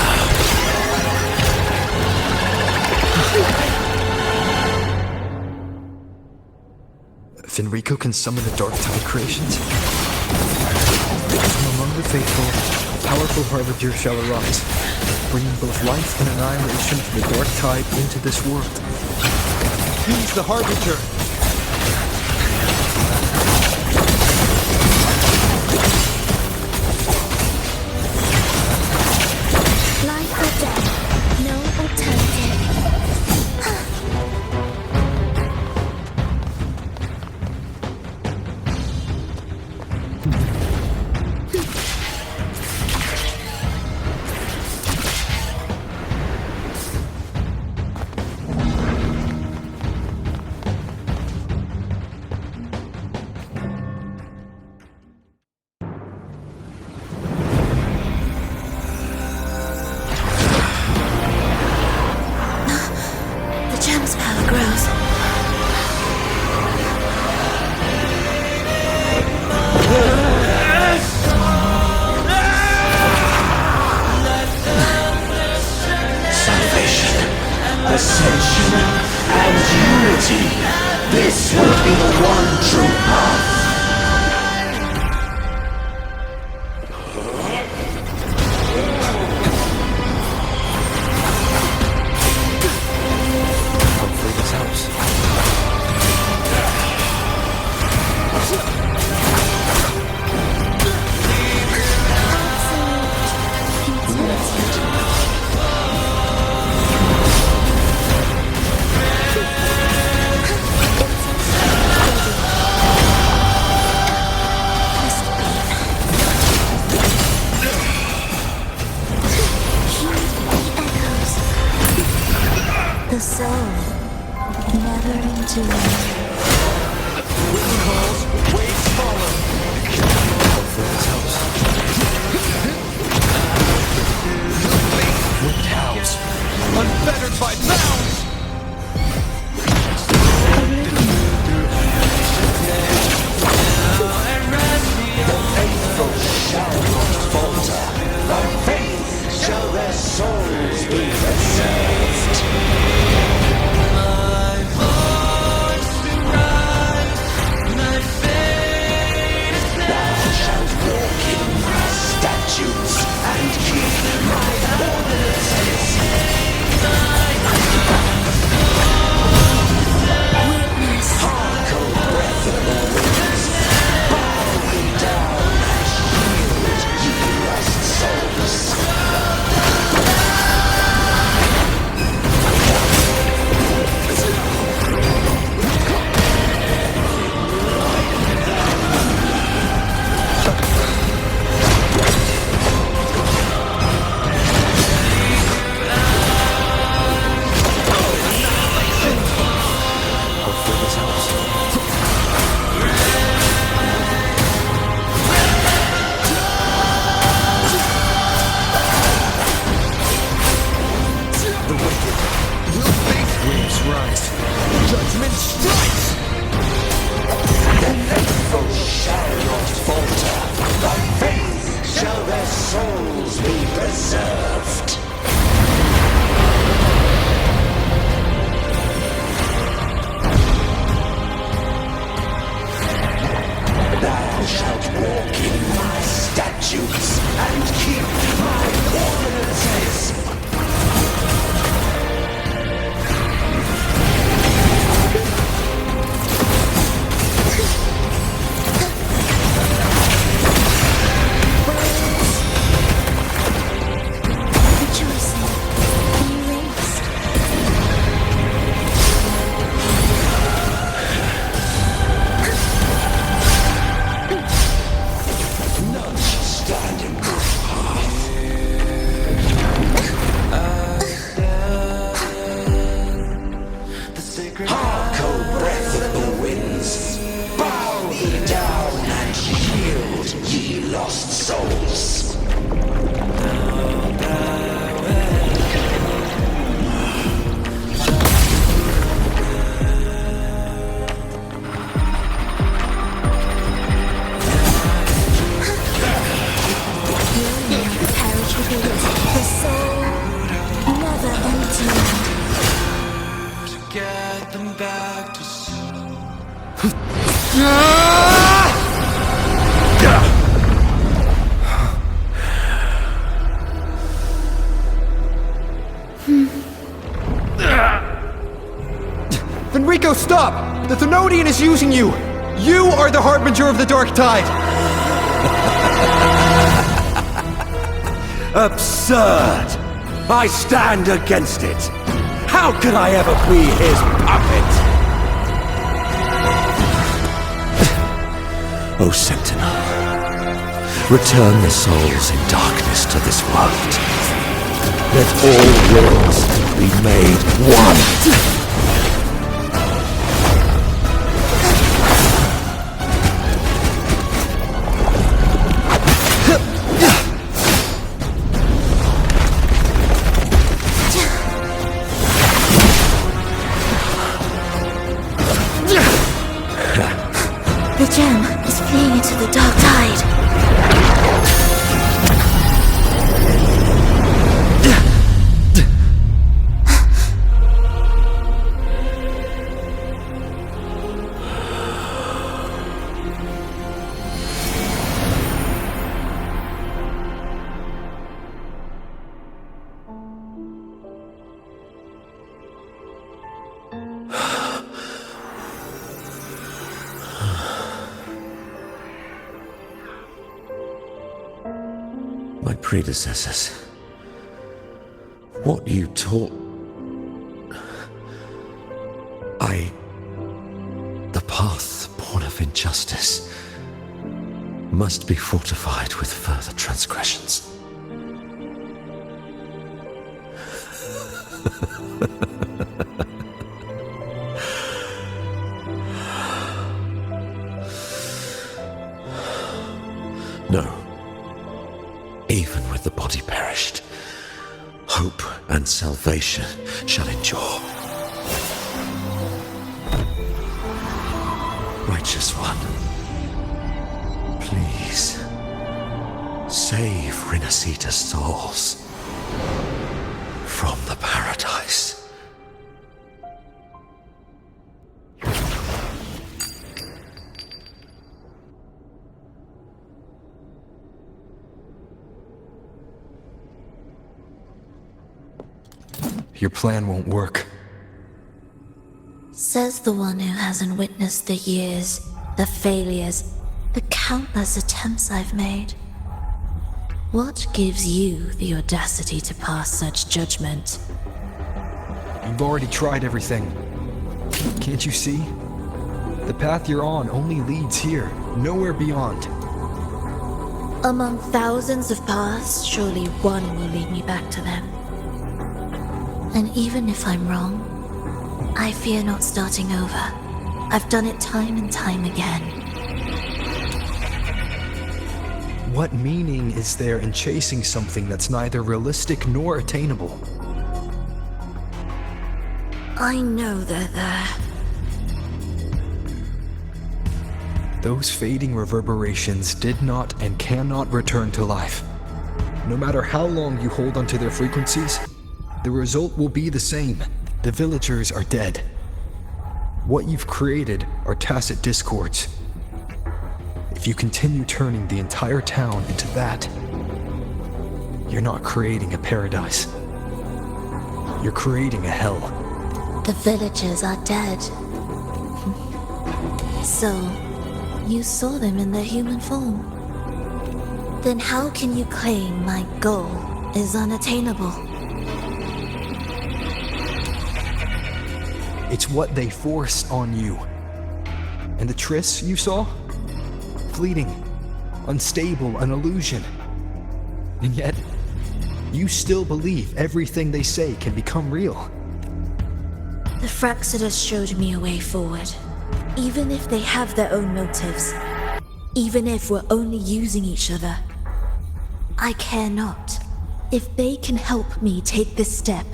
Finrico can summon the Dark Tide creations? From among the faithful, a powerful harbinger shall arise, bringing both life and annihilation from the Dark Tide into this world. He's the harbinger. Life or death, no alternative. The gem's power grows. Salvation, ascension, and unity. This will be the one true path. Hopefully this helps. The soul, never enduring. Wind calls, waves follow. Hopefully this helps. Wind howls, unfettered by bounds. The faithful shall not falter. By faith shall their souls be preserved. Thou shalt walk in my statutes and keep my ordinances. Judgment strikes! The faithful shall not falter. By faith shall their souls be preserved. Thou shalt walk in my statutes and keep my ordinances. Enrico, stop! The Thenodian is using you! You are the harbinger of the Dark Tide! Absurd! I stand against it! How could I ever be his puppet? O Sentinel, return the souls in darkness to this world. Let all worlds be made one! The gem is fleeing into the dark tide. My predecessors, what you taught, the path born of injustice, must be fortified with further transgressions. No. Even with the body perished, hope and salvation shall endure. Righteous One, please save Rinascita's souls from the paradise. Your plan won't work. Says the one who hasn't witnessed the years, the failures, the countless attempts I've made. What gives you the audacity to pass such judgment? You've already tried everything. Can't you see? The path you're on only leads here, nowhere beyond. Among thousands of paths, surely one will lead me back to them. And even if I'm wrong, I fear not starting over. I've done it time and time again. What meaning is there in chasing something that's neither realistic nor attainable? I know they're there, Those fading reverberations did not and cannot return to life. No matter how long you hold onto their frequencies, the result will be the same. The villagers are dead. What you've created are tacit discords. If you continue turning the entire town into that, you're not creating a paradise. You're creating a hell. The villagers are dead. So, you saw them in their human form. Then how can you claim my goal is unattainable? It's what they force on you. And the trysts you saw? Fleeting, unstable, an illusion. And yet, you still believe everything they say can become real. The Fraxidas showed me a way forward. Even if they have their own motives, even if we're only using each other, I care not. If they can help me take this step,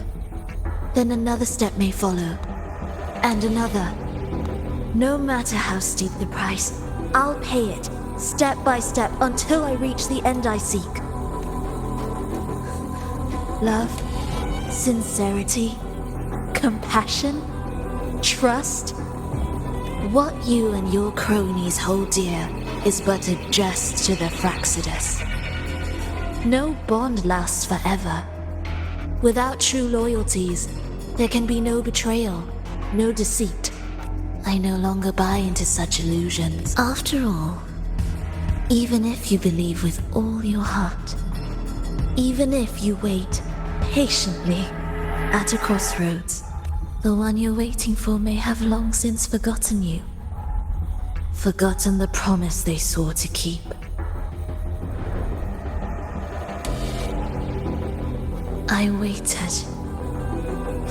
then another step may follow, and another. No matter how steep the price, I'll pay it, step by step, until I reach the end I seek. Love, sincerity, compassion, trust. What you and your cronies hold dear is but a jest to the Fraxidas. No bond lasts forever. Without true loyalties, there can be no betrayal, no deceit. I no longer buy into such illusions. After all, even if you believe with all your heart, even if you wait patiently at a crossroads, the one you're waiting for may have long since forgotten you. Forgotten the promise they swore to keep. I waited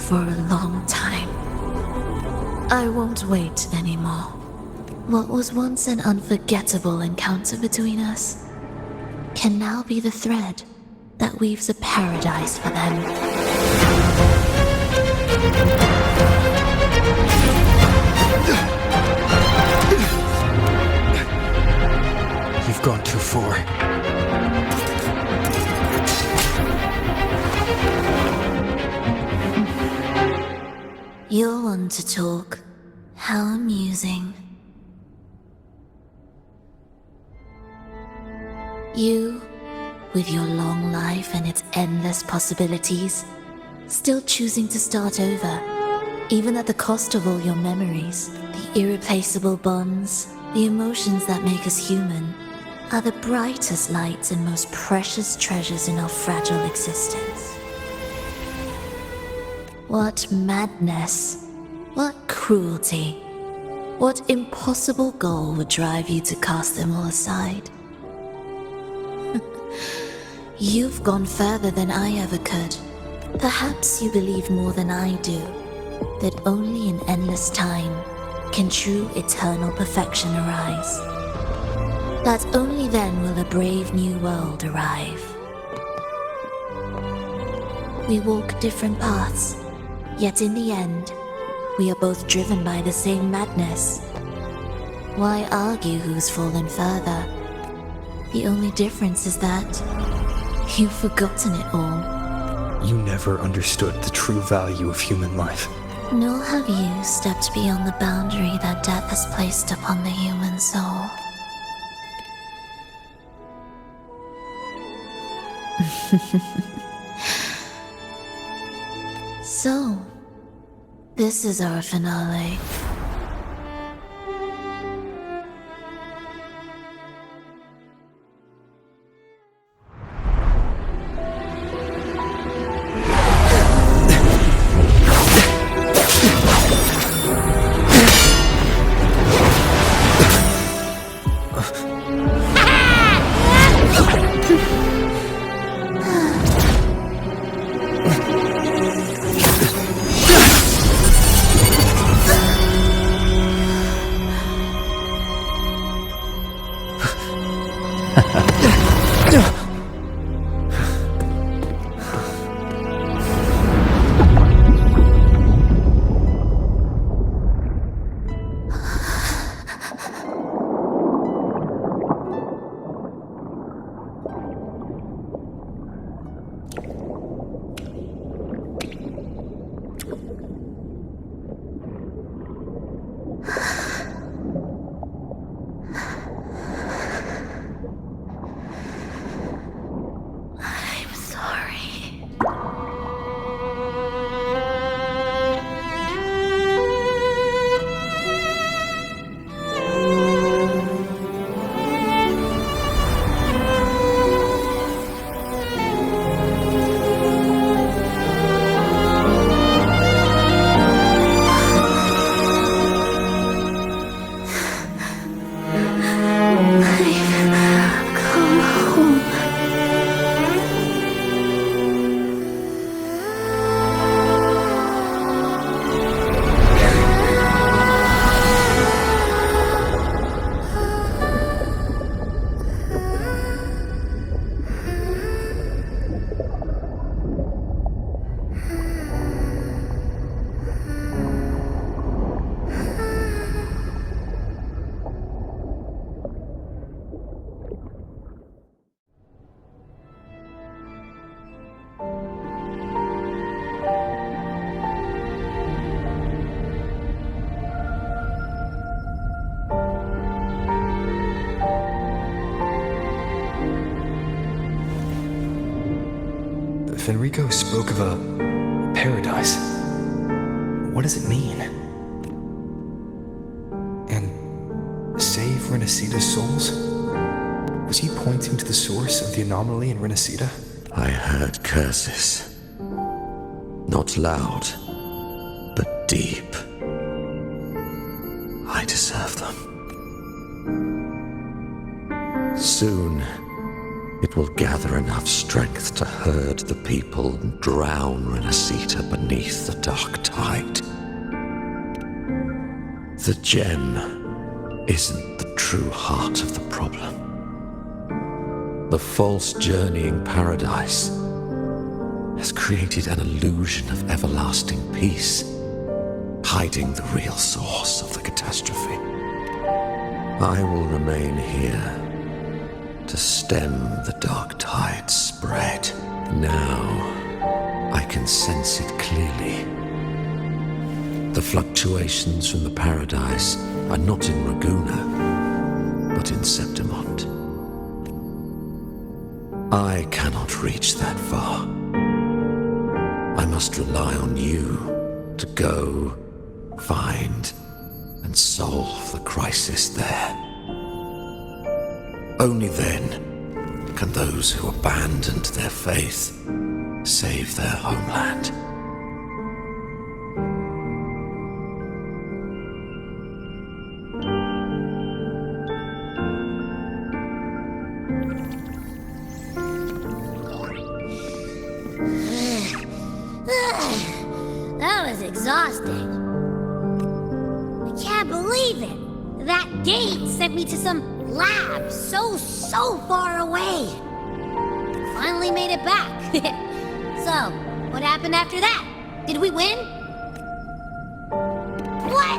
for a long time. I won't wait anymore. What was once an unforgettable encounter between us can now be the thread that weaves a paradise for them. You've gone too far. You'll want to talk. How amusing. You, with your long life and its endless possibilities, still choosing to start over, even at the cost of all your memories. The irreplaceable bonds, the emotions that make us human, are the brightest lights and most precious treasures in our fragile existence. What madness, what cruelty, what impossible goal would drive you to cast them all aside? You've gone further than I ever could. Perhaps you believe more than I do, that only in endless time can true eternal perfection arise. That only then will a brave new world arrive. We walk different paths, yet in the end, we are both driven by the same madness. Why argue who's fallen further? The only difference is that you've forgotten it all. You never understood the true value of human life. Nor have you stepped beyond the boundary that death has placed upon the human soul. So, this is our finale. Fenrico spoke of a paradise, what does it mean? And save Rinascita's souls? Was he pointing to the source of the anomaly in Rinascita? I heard curses. Not loud, but deep. I deserve them. Soon, it will gather enough strength to herd the people and drown Rinascita beneath the dark tide. The gem isn't the true heart of the problem. The false journeying paradise has created an illusion of everlasting peace, hiding the real source of the catastrophe. I will remain here to stem the dark tide's spread. Now, I can sense it clearly. The fluctuations from the paradise are not in Raguna, but in Septimont. I cannot reach that far. I must rely on you to go, find, and solve the crisis there. Only then can those who abandoned their faith save their homeland. That was exhausting. I can't believe it. That gate sent me to some lab so far away. Finally made it back. So, what happened after that? Did we win? What?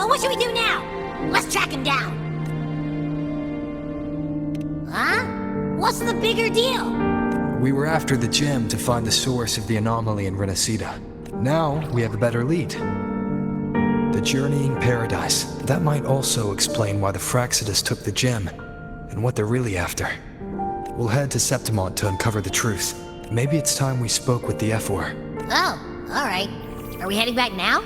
What should we do now? Let's track him down. Huh? What's the bigger deal? We were after the gem to find the source of the anomaly in Rinascita. Now we have a better lead. The journeying paradise. That might also explain why the Fraxidas took the gem, and what they're really after. We'll head to Septimont to uncover the truth. Maybe it's time we spoke with the F-War. Oh, alright. Are we heading back now?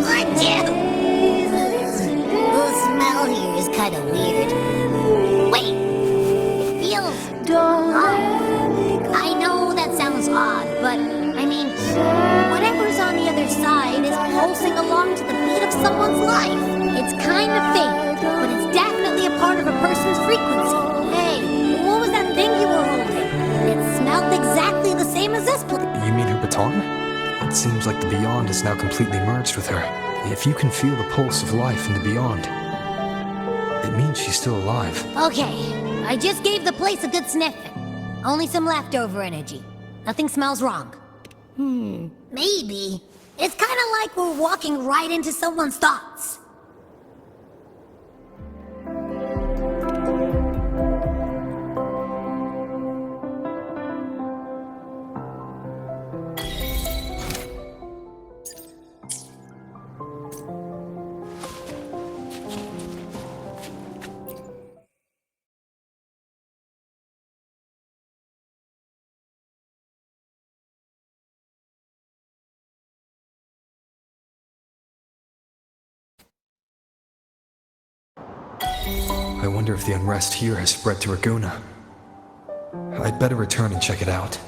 The smell here is kind of weird. Wait, it feels odd. I know that sounds odd, but I mean, whatever's on the other side is pulsing along to the beat of someone's life. It's kind of faint, but it's definitely a part of a person's frequency. Hey, what was that thing you were holding? It smelled exactly the same as this place. You mean her baton? It seems like the beyond is now completely merged with her. If you can feel the pulse of life in the beyond, it means she's still alive. Okay, I just gave the place a good sniff. Only some leftover energy. Nothing smells wrong. Maybe. It's kind of like we're walking right into someone's thoughts. I wonder if the unrest here has spread to Raguna. I'd better return and check it out.